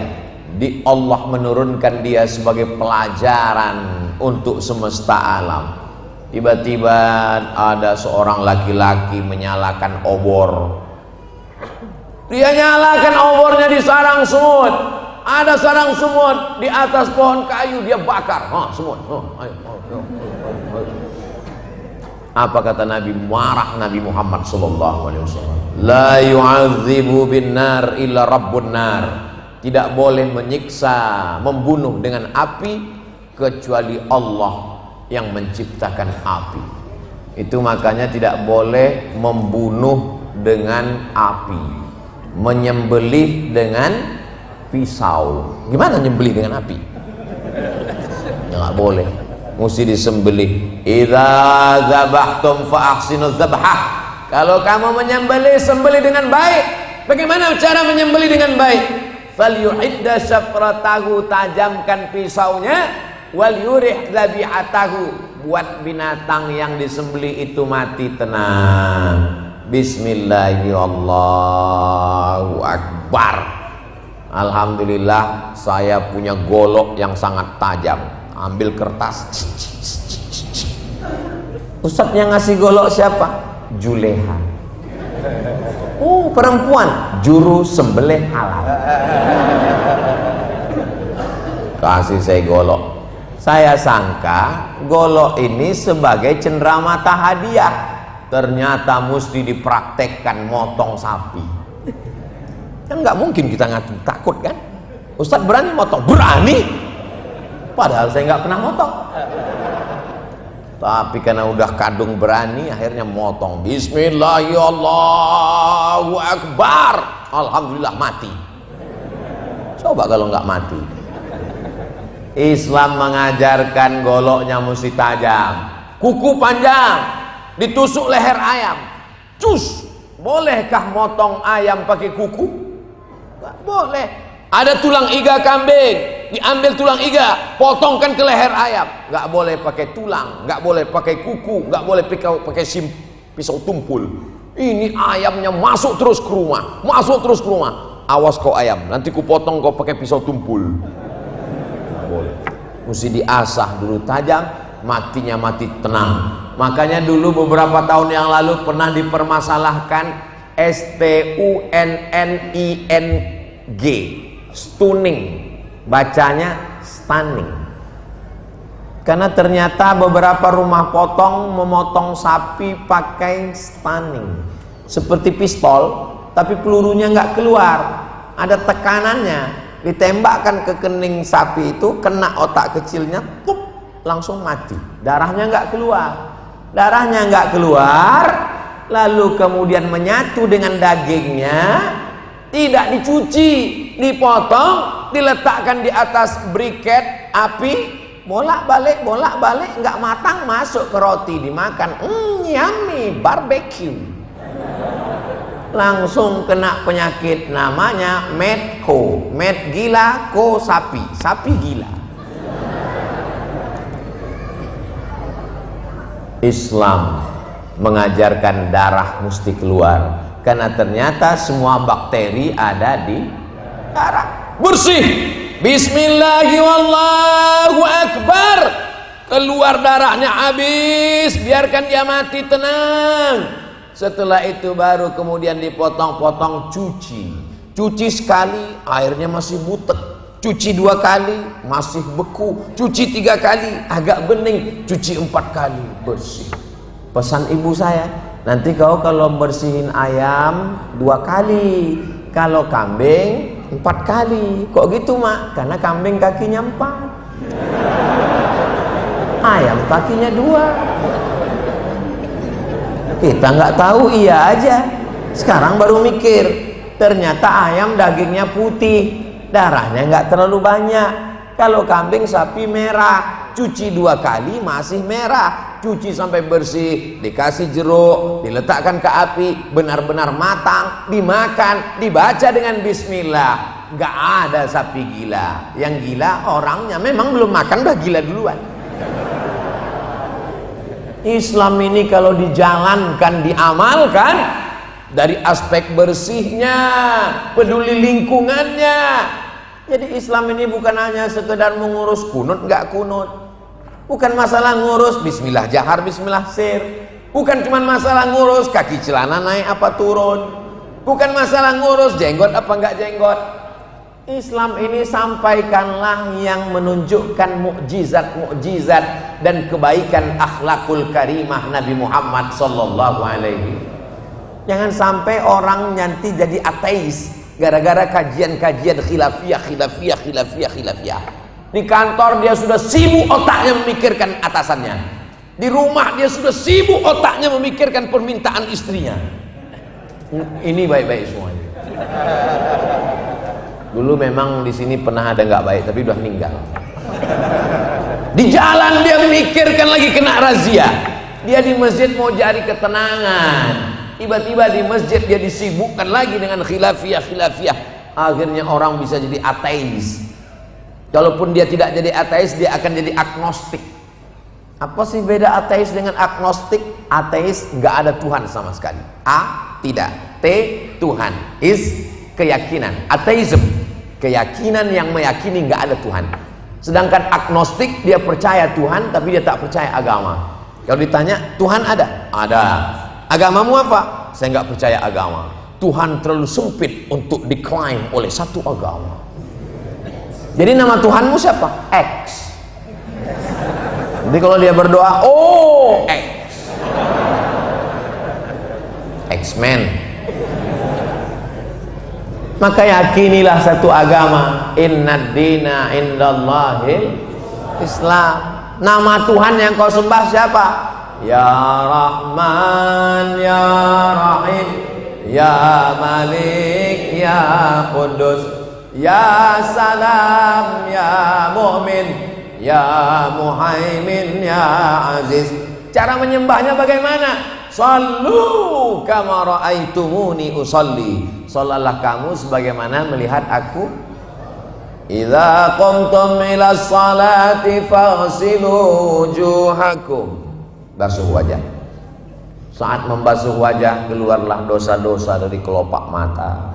Allah menurunkan dia sebagai pelajaran untuk semesta alam. Tiba-tiba ada seorang laki-laki menyalakan obor. Dia nyalakan obornya di sarang semut. Ada sarang semut di atas pohon kayu, dia bakar. Semut. Ayo. Apa kata Nabi? Marah Nabi Muhammad sallallahu alaihi wasallam. La yu'adzibu bin nar illa rabbun nar. Tidak boleh menyiksa, membunuh dengan api kecuali Allah yang menciptakan api. Itu makanya tidak boleh membunuh dengan api, menyembelih dengan pisau. Gimana nyembelih dengan api? Ya nggak boleh, mesti disembelih. Idza dzabhtum fa ahsinuz dzabhah. Kalau kamu menyembelih, sembelih dengan baik. Bagaimana cara menyembelih dengan baik? Falyuhidda syafratahu, tajamkan pisaunya, wal yurih dzabi'atahu, buat binatang yang disembelih itu mati tenang. Bismillahirrahmanirrahim. Allahu Akbar. Alhamdulillah saya punya golok yang sangat tajam. Ambil kertas. Ustadz yang ngasih golok siapa? Juleha. Oh, perempuan, juru sembelih halal. Kasih saya golok. Saya sangka golok ini sebagai cenderamata hadiah. Ternyata mesti dipraktekkan motong sapi. Kan nggak mungkin kita ngaku takut kan? Ustadz berani motong? Berani. Padahal saya nggak pernah motong. Tapi karena udah kadung berani, akhirnya motong. Bismillahirrahmanirrahim. Allahu Akbar. Alhamdulillah mati. Coba kalau nggak mati. Islam mengajarkan goloknya mesti tajam, kuku panjang, ditusuk leher ayam. Cus, bolehkah motong ayam pakai kuku? Nggak boleh. Ada tulang iga kambing, diambil tulang iga, potongkan ke leher ayam. Nggak boleh pakai tulang, nggak boleh pakai kuku, nggak boleh pakai pisau tumpul. Ini ayamnya masuk terus ke rumah, masuk terus ke rumah. Awas kau ayam, nanti ku potong kau pakai pisau tumpul. Nggak boleh. Mesti diasah dulu tajam, matinya mati tenang. Makanya dulu beberapa tahun yang lalu pernah dipermasalahkan S-T-U-N-N-I-N-G, stunning, bacanya stunning. Karena ternyata beberapa rumah potong memotong sapi pakai stunning, seperti pistol, tapi pelurunya nggak keluar, ada tekanannya, ditembakkan ke kening sapi itu, kena otak kecilnya, pup, langsung mati, darahnya nggak keluar, lalu kemudian menyatu dengan dagingnya, tidak dicuci, dipotong, diletakkan di atas briket api, bolak-balik, nggak matang, masuk ke roti, dimakan, yummy, barbecue. Langsung kena penyakit namanya mad gila, sapi gila. Islam mengajarkan darah mesti keluar, karena ternyata semua bakteri ada di darah. Bersih, bismillahirrahmanirrahim, wallahu akbar, keluar darahnya habis, biarkan dia mati, tenang. Setelah itu baru kemudian dipotong-potong, cuci sekali, airnya masih butek, cuci 2 kali, masih beku, cuci 3 kali, agak bening, cuci 4 kali, bersih. Pesan ibu saya, nanti kau kalau bersihin ayam 2 kali, kalau kambing 4 kali. Kok gitu, Mak? Karena kambing kakinya 4, ayam kakinya 2. Kita nggak tahu, iya aja. Sekarang baru mikir, ternyata ayam dagingnya putih, darahnya nggak terlalu banyak. Kalau kambing sapi merah, cuci 2 kali masih merah, cuci sampai bersih, dikasih jeruk, diletakkan ke api, benar-benar matang, dimakan, dibaca dengan bismillah. Nggak ada sapi gila. Yang gila orangnya, memang belum makan udah gila duluan. Islam ini kalau dijalankan, diamalkan, dari aspek bersihnya, peduli lingkungannya. Jadi Islam ini bukan hanya sekedar mengurus kunut nggak kunut, bukan masalah ngurus bismillah jahar, bismillah sir, bukan cuma masalah ngurus kaki celana naik apa turun, bukan masalah ngurus jenggot apa nggak jenggot. Islam ini sampaikanlah yang menunjukkan mukjizat dan kebaikan akhlakul karimah Nabi Muhammad sallallahu alaihi. Jangan sampai orang nanti jadi ateis gara-gara kajian-kajian khilafiyah. Di kantor dia sudah sibuk otaknya memikirkan atasannya, di rumah dia sudah sibuk otaknya memikirkan permintaan istrinya. Ini baik-baik semuanya. Dulu memang di sini pernah ada nggak baik, tapi udah meninggal. Di jalan dia memikirkan lagi kena razia. Dia di masjid mau cari ketenangan, tiba-tiba di masjid dia disibukkan lagi dengan khilafiyah. Akhirnya orang bisa jadi ateis. Kalaupun dia tidak jadi ateis, dia akan jadi agnostik. Apa sih beda ateis dengan agnostik? Ateis nggak ada Tuhan sama sekali. A, tidak. T, Tuhan. Is, keyakinan. Ateism, keyakinan yang meyakini nggak ada Tuhan. Sedangkan agnostik, dia percaya Tuhan tapi dia tak percaya agama. Kalau ditanya Tuhan ada? Ada. Agamamu apa? Saya nggak percaya agama. Tuhan terlalu sempit untuk diklaim oleh satu agama. Jadi nama Tuhanmu siapa? X. Jadi kalau dia berdoa, oh X, X-Men. Maka yakinilah satu agama, innad dina indallahil Islam. Nama Tuhan yang kau sembah siapa? Ya Rahman, Ya Rahim, Ya Malik, Ya Qudus, Ya Salam, Ya Mu'min, Ya Muhaimin, Ya Aziz. Cara menyembahnya bagaimana? Sallu kama ra'aitumuni usalli. Salatlah kamu sebagaimana melihat aku. Idza qumtum ila sholati faghsilu wujuhakum. Basuh wajah. Saat membasuh wajah, keluarlah dosa-dosa dari kelopak mata.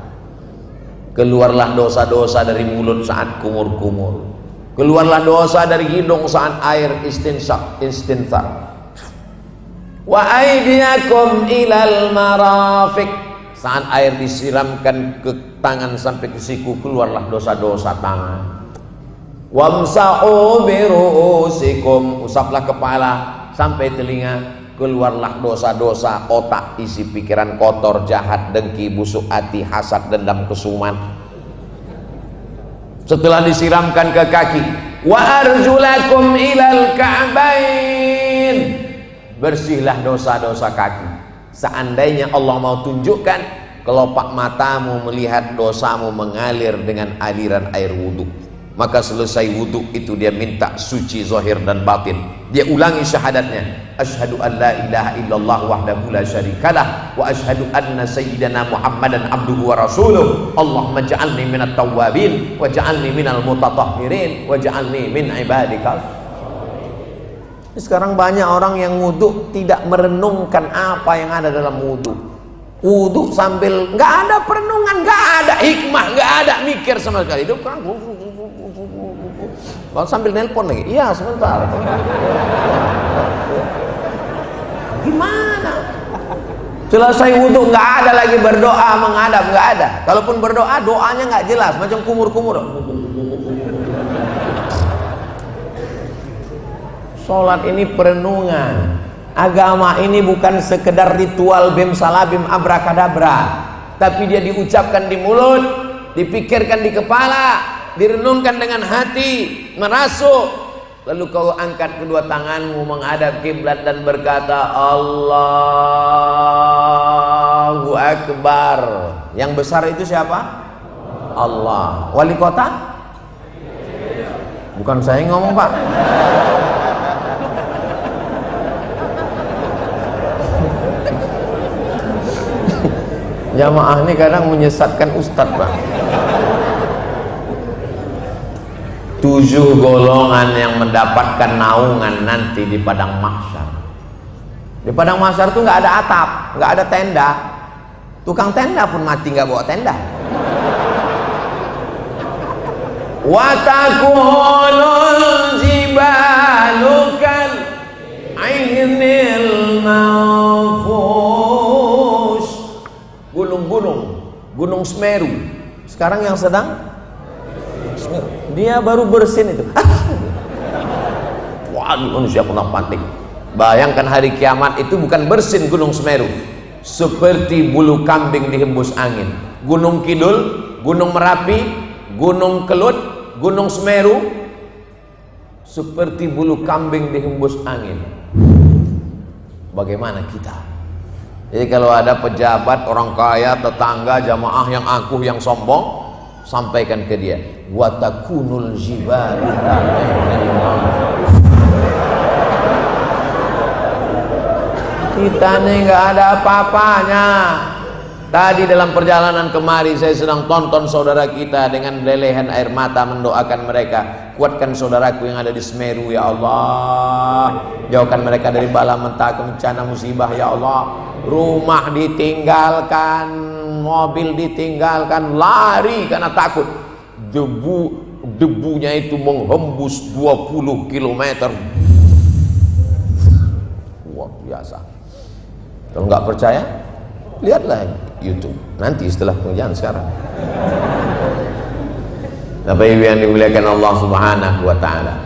Keluarlah dosa-dosa dari mulut saat kumur-kumur. Keluarlah dosa dari hidung saat air istinthar. Wa aydiyakum ilal marafiq, Saat air disiramkan ke tangan sampai ke siku, keluarlah dosa-dosa tangan. Wamsahu biru'usikum, usaplah kepala sampai telinga, keluarlah dosa-dosa otak, isi pikiran kotor, jahat, dengki, busuk hati, hasad, dendam, kesuman. Setelah disiramkan ke kaki, wa arjulakum ilal ka'bain, bersihlah dosa-dosa kaki. Seandainya Allah mau tunjukkan, kelopak matamu melihat dosamu mengalir dengan aliran air wudhu, maka selesai wudhu itu dia minta suci zahir dan batin. Dia ulangi syahadatnya, asyhadu an la ilaha illallah wahdahu la syarikalah wa asyhadu anna sayyidana Muhammadan abduhu wa rasuluh. Allahumma ja'alni minat tawwabin wa ja'alni minal mutatahhirin wa ja'alni min ibadikal. Sekarang banyak orang yang wudhu tidak merenungkan apa yang ada dalam wudhu. Wudhu sambil nggak ada perenungan, nggak ada hikmah, nggak ada mikir sama sekali. Itu kan sambil nelpon lagi. Iya sebentar. Gimana? Selesai wudhu nggak ada lagi berdoa menghadap, nggak ada. Kalaupun berdoa, doanya nggak jelas, macam kumur-kumur. Sholat ini perenungan. Agama ini bukan sekedar ritual bim salabim abrakadabra, tapi dia diucapkan di mulut, dipikirkan di kepala, direnungkan dengan hati, merasuk. Lalu kau angkat kedua tanganmu menghadap kiblat dan berkata Allahu Akbar. Yang besar itu siapa? Allah. Wali kota? Bukan saya yang ngomong, Pak. Jamaah ini kadang menyesatkan ustadz, Pak. 7 golongan yang mendapatkan naungan nanti di padang mahsyar. Di padang mahsyar tuh nggak ada atap, nggak ada tenda. Tukang tenda pun mati nggak bawa tenda. Watakunul jibalukan ainil manfush. Gunung Semeru sekarang yang sedang dia baru bersin itu. Wah, manusia pernah panik. Bayangkan hari kiamat itu bukan bersin Gunung Semeru, seperti bulu kambing dihembus angin. Gunung Kidul, Gunung Merapi, Gunung Kelut, Gunung Semeru seperti bulu kambing dihembus angin. Bagaimana kita? Jadi kalau ada pejabat, orang kaya, tetangga, jamaah yang angkuh, yang sombong, sampaikan ke dia, watakunul jibalu. Kita nih nggak ada apa-apanya. Tadi dalam perjalanan kemari saya sedang tonton saudara kita dengan lelehan air mata mendoakan mereka. Kuatkan saudaraku yang ada di Semeru ya Allah. Jauhkan mereka dari bala mentah, bencana, musibah ya Allah. Rumah ditinggalkan, mobil ditinggalkan, lari karena takut. Debunya itu menghembus 20 km. Wah, biasa. Kalau nggak percaya, lihatlah YouTube nanti setelah pengajian sekarang. Bapak Ibu yang dimuliakan Allah Subhanahu wa taala.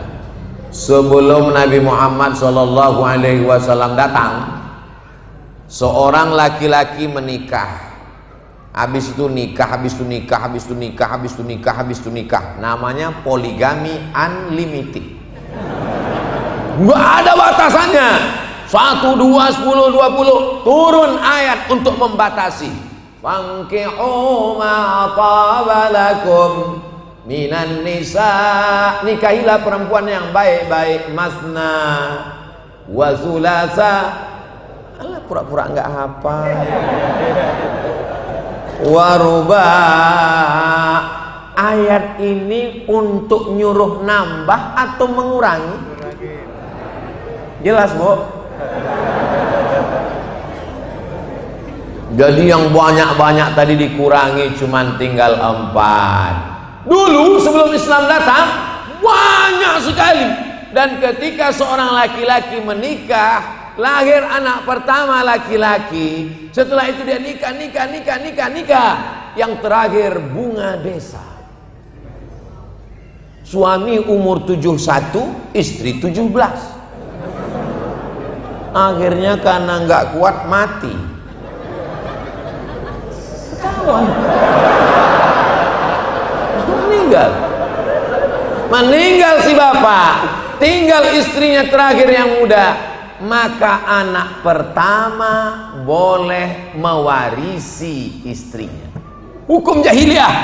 Sebelum Nabi Muhammad sallallahu alaihi wasallam datang, seorang laki-laki menikah. Habis itu nikah, habis itu nikah, habis itu nikah, habis itu nikah, habis itu nikah. Namanya poligami unlimited. Enggak ada batasannya. 1, 2, 10, 20 turun ayat untuk membatasi. Fankihu ma taba lakum minan nisa, nikahilah perempuan yang baik-baik, masna wa sulasa. Alah, pura-pura enggak hafal. Waruba. Ayat ini untuk nyuruh nambah atau mengurangi? Jelas, Bu? Jadi yang banyak-banyak tadi dikurangi, cuman tinggal 4. Dulu sebelum Islam datang banyak sekali. Dan ketika seorang laki-laki menikah, lahir anak pertama laki-laki, setelah itu dia nikah. Yang terakhir bunga desa. Suami umur 71, istri 17. Akhirnya karena nggak kuat mati. Ketahuan. Meninggal si bapak, tinggal istrinya terakhir yang muda. Maka anak pertama boleh mewarisi istrinya. Hukum jahiliyah.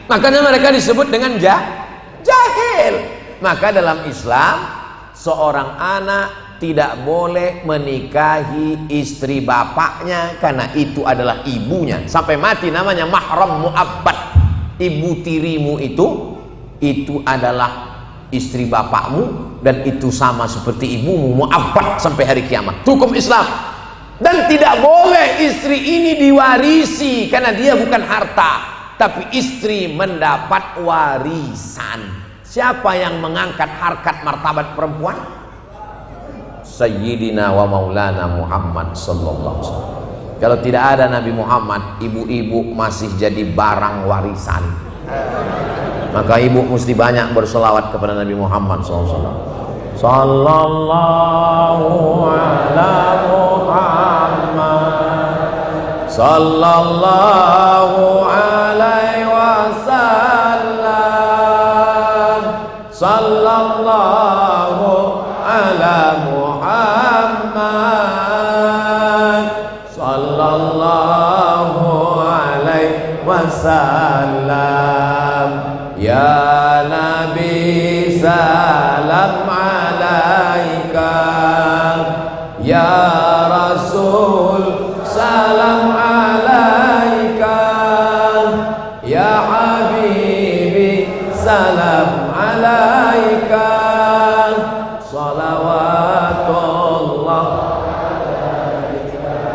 Makanya mereka disebut dengan jahil. Maka dalam Islam seorang anak tidak boleh menikahi istri bapaknya karena itu adalah ibunya. Sampai mati namanya mahram mu'abbad. Ibu tirimu itu adalah istri bapakmu dan itu sama seperti ibumu, mu'abbad sampai hari kiamat. Hukum Islam. Dan tidak boleh istri ini diwarisi karena dia bukan harta, tapi istri mendapat warisan. Siapa yang mengangkat harkat martabat perempuan? Sayyidina wa maulana Muhammad sallallahu alaihi wasallam. Kalau tidak ada Nabi Muhammad, ibu-ibu masih jadi barang warisan. Maka ibu mesti banyak berselawat kepada Nabi Muhammad SAW. Sallallahu ala Muhammad, sallallahu alaihi wasallam, sallallahu ala Muhammad, sallallahu alaihi wasallam. Ya Nabi salam alaika, ya Rasul salam alaika, ya Habibi salam alaika, salawatullah.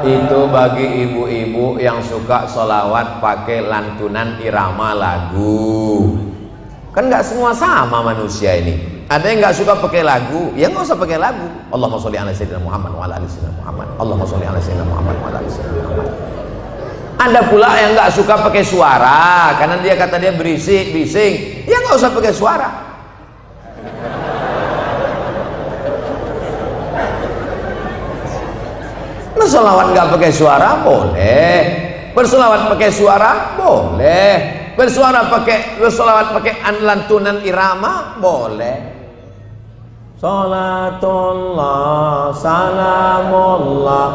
Itu bagi ibu-ibu yang suka sholawat pakai lantunan irama lagu. Kan nggak semua sama manusia ini. Ada yang nggak suka pakai lagu, ya nggak usah pakai lagu. Allahumma sholli ala sayyidina Muhammad wa ala ali sayyidina Muhammad. Allahumma sholli ala sayyidina Muhammad wa ala ali sayyidina Muhammad. Ada pula yang nggak suka pakai suara karena dia kata dia berisik, bising. Ya nggak usah pakai suara. Bersolawat nggak pakai suara boleh, bersolawat pakai suara boleh. Bersolawat pakai lantunan irama boleh. Salatullah salamullah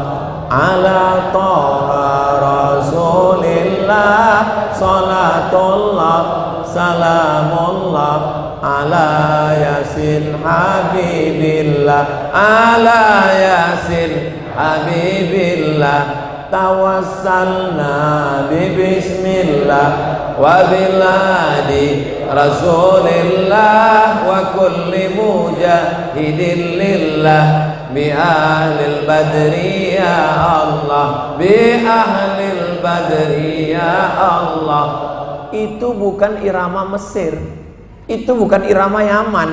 ala toha rasulillah. Salatullah salamullah ala yasin habibillah, ala yasin habibillah. Tawassalna bismillah wa biladi rasulillah wa kulli mujahidin lillah bi ahlil badri ya Allah, bi ahlil badri ya Allah. Itu bukan irama Mesir, itu bukan irama Yaman,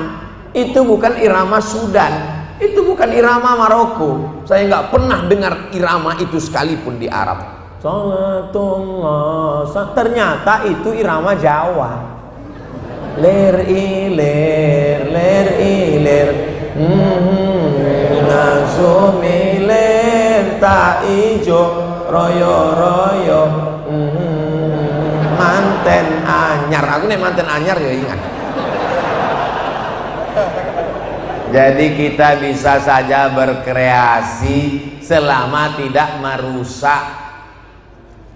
itu bukan irama Sudan, itu bukan irama Maroko. Saya nggak pernah dengar irama itu sekalipun di Arab. Salatullah, ternyata itu irama Jawa. Ler iler, ler iler, nasumi ler tak ijo, royo royo, manten anyar. Aku nih manten anyar ya ingat. Jadi kita bisa saja berkreasi selama tidak merusak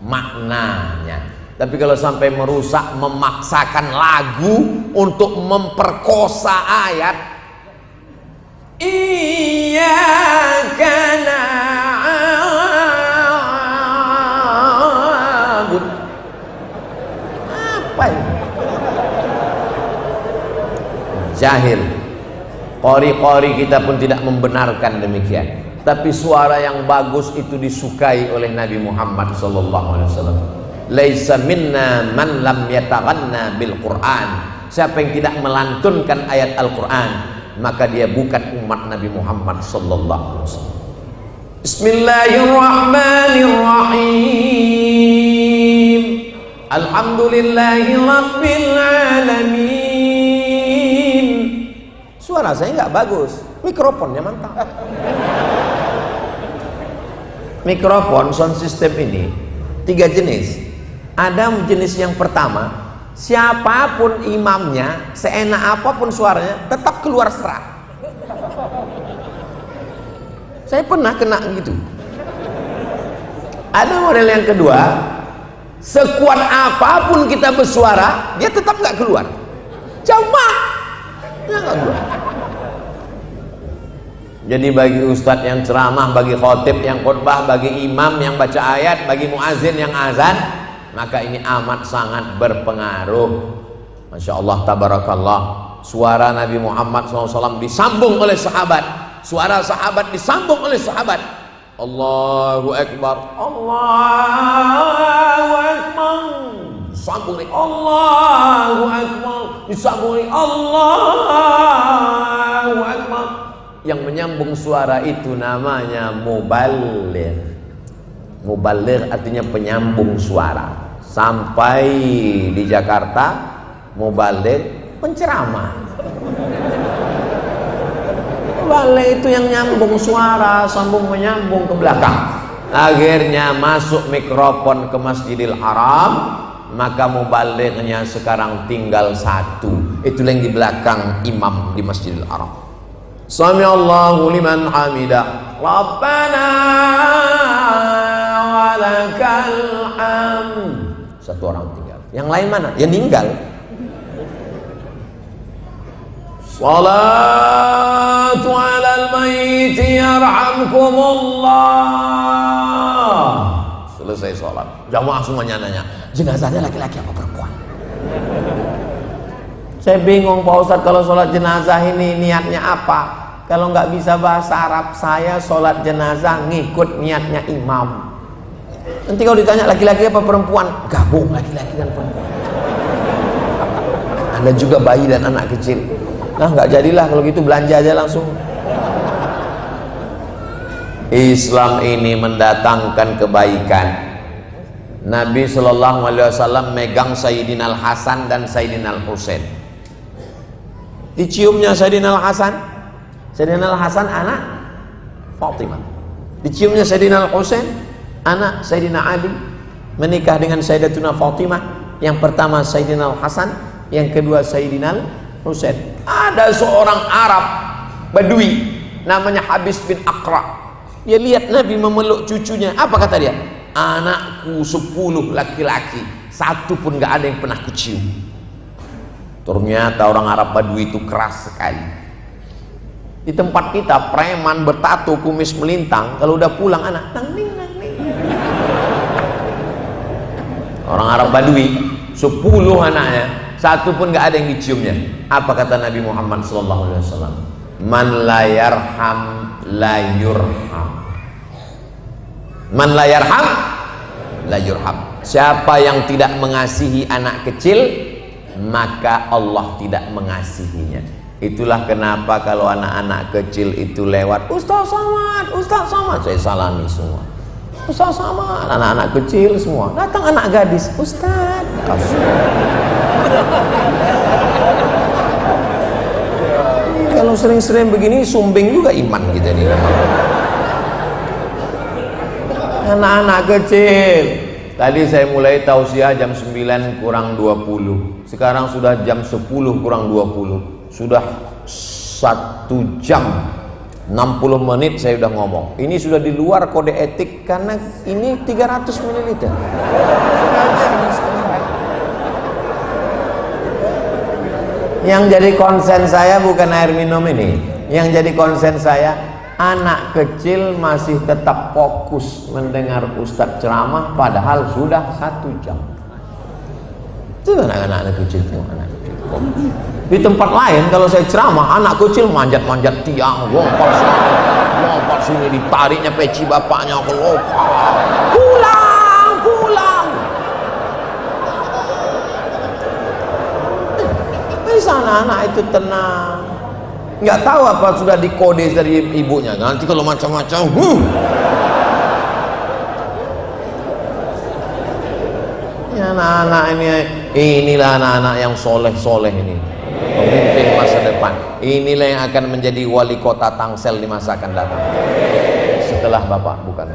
maknanya. Tapi kalau sampai merusak, memaksakan lagu untuk memperkosa ayat, iyyaka na'budu, apa ini? Jahil. Qori-qori kita pun tidak membenarkan demikian. Tapi suara yang bagus itu disukai oleh Nabi Muhammad SAW. Laisa minna man lam yataghanna bil Quran. Siapa yang tidak melantunkan ayat Al-Quran, maka dia bukan umat Nabi Muhammad SAW. Bismillahirrahmanirrahim. Alhamdulillahi rabbil alamin. Suara saya nggak bagus, mikrofonnya mantap. Mikrofon sound system ini 3 jenis. Ada jenis yang pertama, siapapun imamnya, seenak apapun suaranya tetap keluar serak. Saya pernah kena gitu. Ada model yang kedua, sekuat apapun kita bersuara, dia tetap nggak keluar. Coba, dia nggak keluar. Jadi bagi ustadz yang ceramah, bagi khotib yang khutbah, bagi imam yang baca ayat, bagi muazin yang azan, maka ini amat sangat berpengaruh. Masya Allah, tabarakallah. Suara Nabi Muhammad SAW disambung oleh sahabat. Suara sahabat disambung oleh sahabat. Allahu Akbar, Allahu Akbar. Disambung oleh Allahu Akbar. Disambung oleh Allahu Akbar. Yang menyambung suara itu namanya muballigh. Muballigh artinya penyambung suara. Sampai di Jakarta, muballigh penceramah. Muballigh itu yang nyambung suara, sambung menyambung ke belakang. Akhirnya masuk mikrofon ke Masjidil Haram, maka mubalighnya sekarang tinggal 1. Itu yang di belakang imam di Masjidil Haram. Sami'allahu liman hamidah. Rabbana walakal hamd. 1 orang tinggal. Yang lain mana? Yang ninggal. Salatu alal mayyiti yarhamkumullah. Selesai sholat, jamaah semuanya nanya, jenazahnya laki-laki apa perempuan? Saya bingung Pak Ustadz, kalau sholat jenazah ini niatnya apa? Kalau nggak bisa bahasa Arab, saya sholat jenazah ngikut niatnya imam. Nanti kalau ditanya laki-laki apa perempuan, gabung laki-laki dan perempuan. Ada juga bayi dan anak kecil. Nah, nggak jadilah kalau gitu, belanja aja langsung. Islam ini mendatangkan kebaikan. Nabi Shallallahu Alaihi Wasallam megang Sayyidina Al Hasan dan Sayyidina Al Husain. Diciumnya Sayyidina Al Hasan. Sayyidina Al Hasan anak Fatimah. Diciumnya Sayyidina Al Husain anak Sayyidina Ali. Menikah dengan Sayyidatuna Fatimah. Yang pertama Sayyidina Al Hasan, yang kedua Sayyidina Al Husain. Ada seorang Arab Badui namanya Habis bin Aqra. Dia lihat Nabi memeluk cucunya. Apa kata dia? Anakku 10 laki-laki, 1 pun gak ada yang pernah kucium. Ternyata orang Arab Badui itu keras sekali. Di tempat kita preman bertato, kumis melintang, kalau udah pulang anak nang-ning nang-ning. Orang Arab Badui 10 anaknya, 1 pun gak ada yang diciumnya. Apa kata Nabi Muhammad SAW? Man la yarham la yurham. Man la yarham la yurham. Siapa yang tidak mengasihi anak kecil, maka Allah tidak mengasihinya. Itulah kenapa kalau anak-anak kecil itu lewat, Ustaz Somad, Ustaz Somad, saya salami semua. Ustaz Somad, anak-anak kecil semua. Datang anak gadis, Ustaz, kalau sering-sering begini sumbing juga iman kita nih. Anak-anak kecil. Tadi saya mulai tausiah jam 9 kurang 20. Sekarang sudah jam 10 kurang 20. Sudah 1 jam 60 menit saya sudah ngomong. Ini sudah di luar kode etik karena ini 300 ml. Yang jadi konsen saya bukan air minum ini. Yang jadi konsen saya, anak kecil masih tetap fokus mendengar Ustadz ceramah padahal sudah 1 jam. Itu anak-anak kecil itu, anak kecil. Di tempat lain kalau saya ceramah, anak kecil manjat-manjat tiang, lompat sini, ditariknya peci bapaknya, pulang. Di sana anak itu tenang. Nggak tahu apa sudah dikode dari ibunya. Nanti kalau macam-macam, ya anak-anak inilah anak-anak yang soleh-soleh ini, pemimpin masa depan. Inilah yang akan menjadi wali kota Tangsel di masa akan datang. Setelah bapak, bukan.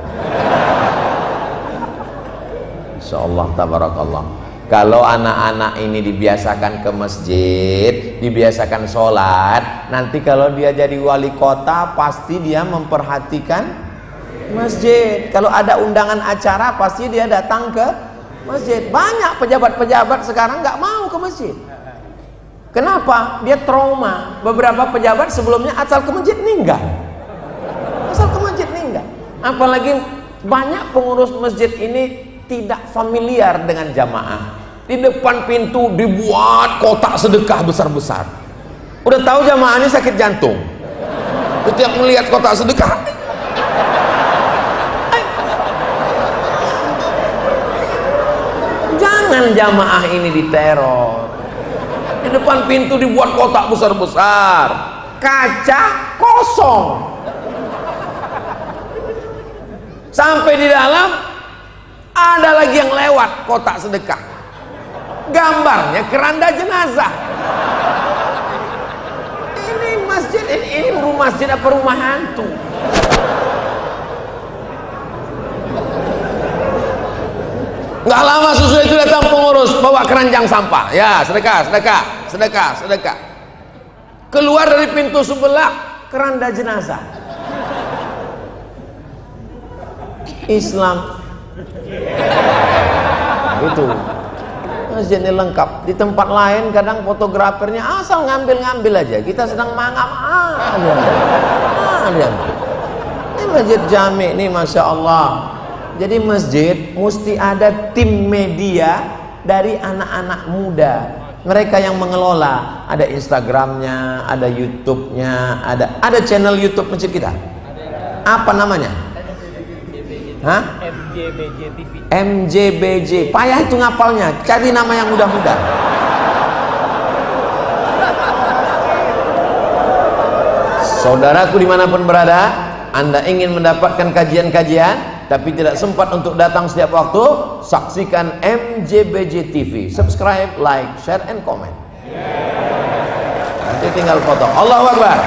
Insyaallah tabarakallah. Kalau anak-anak ini dibiasakan ke masjid, dibiasakan sholat, nanti kalau dia jadi wali kota pasti dia memperhatikan masjid. Kalau ada undangan acara pasti dia datang ke masjid. Banyak pejabat-pejabat sekarang nggak mau ke masjid. Kenapa? Dia trauma. Beberapa pejabat sebelumnya asal ke masjid meninggal. Asal ke masjid meninggal. Apalagi banyak pengurus masjid ini tidak familiar dengan jamaah. Di depan pintu dibuat kotak sedekah besar-besar. Udah tahu jamaahnya sakit jantung. Setiap melihat kotak sedekah, jangan jamaah ini diteror. Di depan pintu dibuat kotak besar-besar, kaca kosong. Sampai di dalam ada lagi yang lewat kotak sedekah, gambarnya keranda jenazah. Ini masjid, ini rumah masjid apa rumah hantu? Nggak lama sesudah itu datang pengurus bawa keranjang sampah. Ya, sedekah, sedekah, sedekah, sedekah. Keluar dari pintu sebelah keranda jenazah. Islam itu masjid ini lengkap. Di tempat lain kadang fotografernya asal ngambil-ngambil aja. Kita sedang mangap, ini masjid jami ini, masya Allah. Jadi masjid mesti ada tim media dari anak-anak muda. Mereka yang mengelola. Ada Instagramnya, ada YouTube-nya, ada channel YouTube masjid kita. Apa namanya? Hah? MJBJ TV. MJBJ. Payah itu ngapalnya. Cari nama yang mudah-mudah. Saudaraku dimanapun berada, Anda ingin mendapatkan kajian-kajian tapi tidak sempat untuk datang setiap waktu, saksikan MJBJ TV. Subscribe, like, share, and comment. Nanti tinggal foto. Allahu Akbar.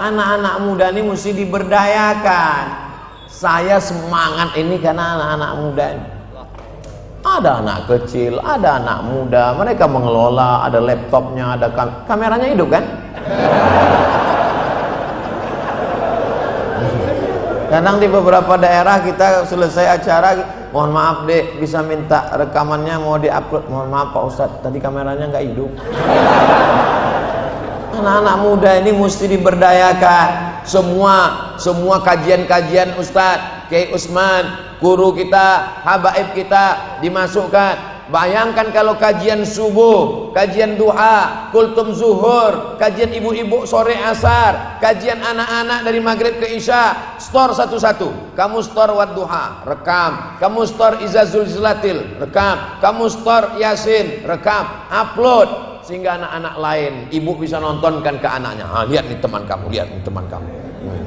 Anak-anak muda ini mesti diberdayakan. Saya semangat ini karena anak-anak muda ini. Ada anak kecil, ada anak muda, mereka mengelola, ada laptopnya, ada kameranya hidup kan? Kadang di beberapa daerah kita selesai acara, mohon maaf dek, bisa minta rekamannya mau diupload. Mohon maaf Pak Ustadz, tadi kameranya nggak hidup. Anak-anak muda ini mesti diberdayakan. Semua kajian-kajian Ustadz Kiai Usman, guru kita, habaib kita dimasukkan. Bayangkan kalau kajian subuh, kajian duha, kultum zuhur, kajian ibu-ibu sore asar, kajian anak-anak dari maghrib ke isya, store satu-satu. Kamu store wadduha, rekam. Kamu store izazul zlatil, rekam. Kamu store yasin, rekam, upload. Sehingga anak-anak lain, ibu bisa nontonkan ke anaknya. Ah, lihat nih teman kamu, lihat nih teman kamu.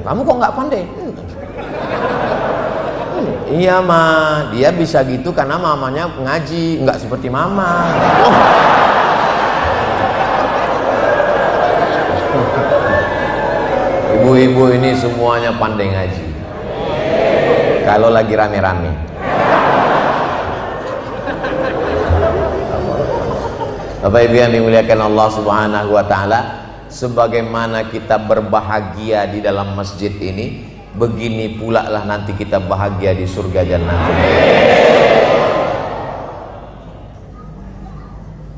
Kamu kok nggak pandai? Iya ma, dia bisa gitu karena mamanya ngaji, nggak seperti mama. Ibu-ibu ini semuanya pandai ngaji. Kalau lagi rame-rame. Bapak Ibu yang dimuliakan Allah Subhanahu wa taala, sebagaimana kita berbahagia di dalam masjid ini, begini pula lah nanti kita bahagia di surga jannah.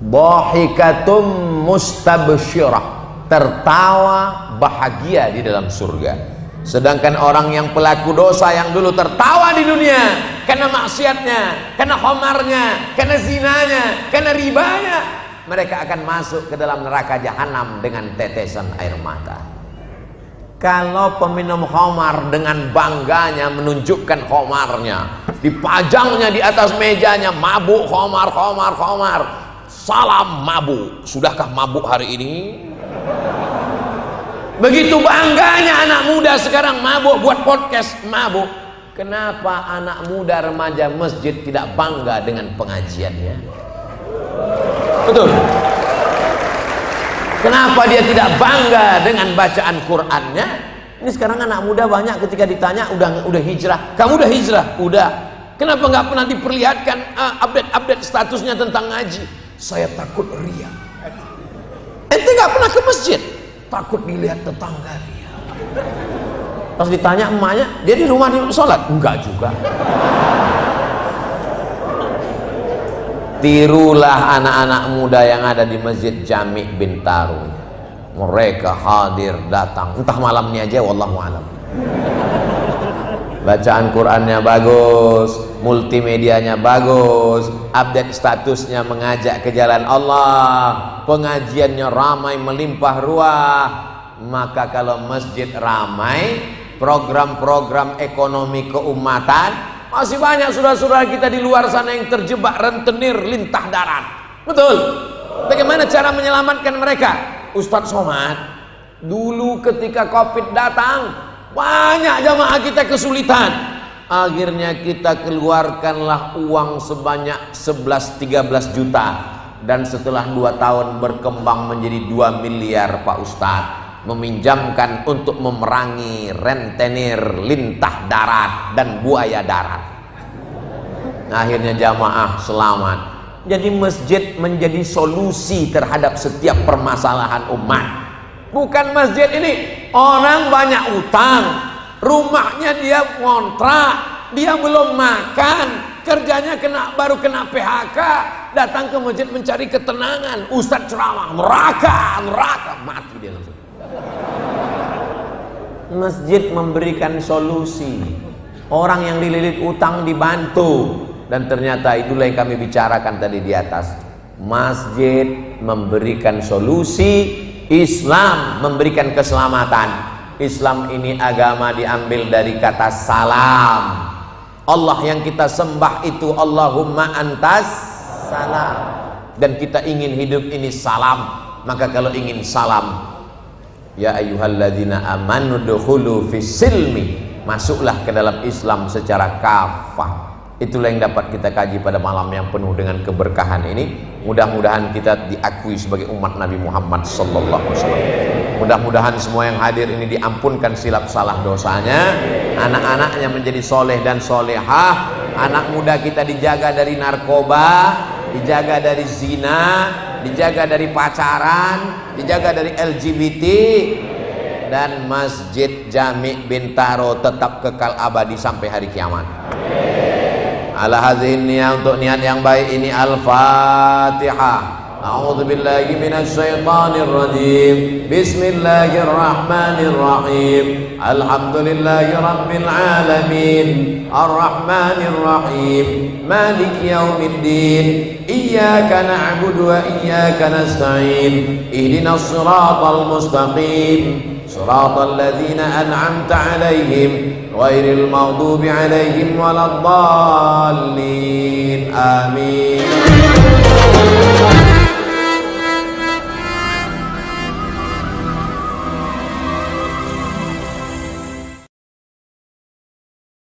Dhahikatum mustabsyirah, tertawa bahagia di dalam surga. Sedangkan orang yang pelaku dosa yang dulu tertawa di dunia karena maksiatnya, karena khamarnya, karena zinanya, karena ribanya, mereka akan masuk ke dalam neraka jahanam dengan tetesan air mata. Kalau peminum khamar dengan bangganya menunjukkan khamarnya, dipajangnya di atas mejanya, mabuk khamar, khamar, khamar, salam mabuk. Sudahkah mabuk hari ini? Begitu bangganya anak muda sekarang mabuk buat podcast, mabuk. Kenapa anak muda remaja masjid tidak bangga dengan pengajiannya? Betul. Kenapa dia tidak bangga dengan bacaan Qur'annya? Ini sekarang anak muda banyak ketika ditanya udah hijrah. Kamu udah hijrah? Udah. Kenapa nggak pernah diperlihatkan update statusnya tentang ngaji? Saya takut ria. Ente nggak pernah ke masjid? Takut dilihat tetangga dia. Pas ditanya emaknya, dia di rumah sholat? Enggak juga. Tirulah anak-anak muda yang ada di Masjid Jami' Bintaro. Mereka hadir, datang, entah malamnya aja, wallahu alam. Bacaan Qur'annya bagus, multimedianya bagus, update statusnya mengajak ke jalan Allah, pengajiannya ramai melimpah ruah. Maka kalau masjid ramai, program-program ekonomi keumatan, masih banyak saudara-saudara kita di luar sana yang terjebak rentenir lintah darat. Betul. Bagaimana cara menyelamatkan mereka? Ustadz Somad, dulu ketika Covid datang, banyak jamaah kita kesulitan. Akhirnya kita keluarkanlah uang sebanyak 11-13 juta. Dan setelah 2 tahun berkembang menjadi 2 miliar Pak Ustadz. Meminjamkan untuk memerangi rentenir lintah darat dan buaya darat. Akhirnya jamaah selamat. Jadi masjid menjadi solusi terhadap setiap permasalahan umat. Bukan masjid ini orang banyak utang, rumahnya dia ngontrak, dia belum makan, kerjanya baru kena PHK, datang ke masjid mencari ketenangan. Ustadz ceramah neraka, mati dia langsung. Masjid memberikan solusi. Orang yang dililit utang dibantu. Dan ternyata itulah yang kami bicarakan tadi di atas. Masjid memberikan solusi, Islam memberikan keselamatan. Islam ini agama diambil dari kata salam. Allah yang kita sembah itu Allahumma antas salam. Dan kita ingin hidup ini salam. Maka kalau ingin salam, ya ayyuhalladzina amanu dukhulu fis silmi, masuklah ke dalam Islam secara kafah. Itulah yang dapat kita kaji pada malam yang penuh dengan keberkahan ini. Mudah-mudahan kita diakui sebagai umat Nabi Muhammad sallallahu alaihi wasallam. Mudah-mudahan semua yang hadir ini diampunkan silap salah dosanya, anak-anaknya menjadi soleh dan solehah, anak muda kita dijaga dari narkoba, dijaga dari zina, dijaga dari pacaran, dijaga dari LGBT, dan Masjid Jami' Bintaro tetap kekal abadi sampai hari kiamat. Ala hadhihi niyah, untuk niat yang baik ini Al-Fatihah. A'udzu billahi minasy syaithanir rajim. Bismillahirrahmanirrahim. Alhamdulillahi rabbil alamin. Arrahmanir rahim. Maliki yaumiddin. Iyyaka na'budu wa iyyaka nasta'in. Ihdinas siratal mustaqim. Siratal ladzina an'amta 'alaihim ghairil maghdubi 'alaihim waladdallin. Amin.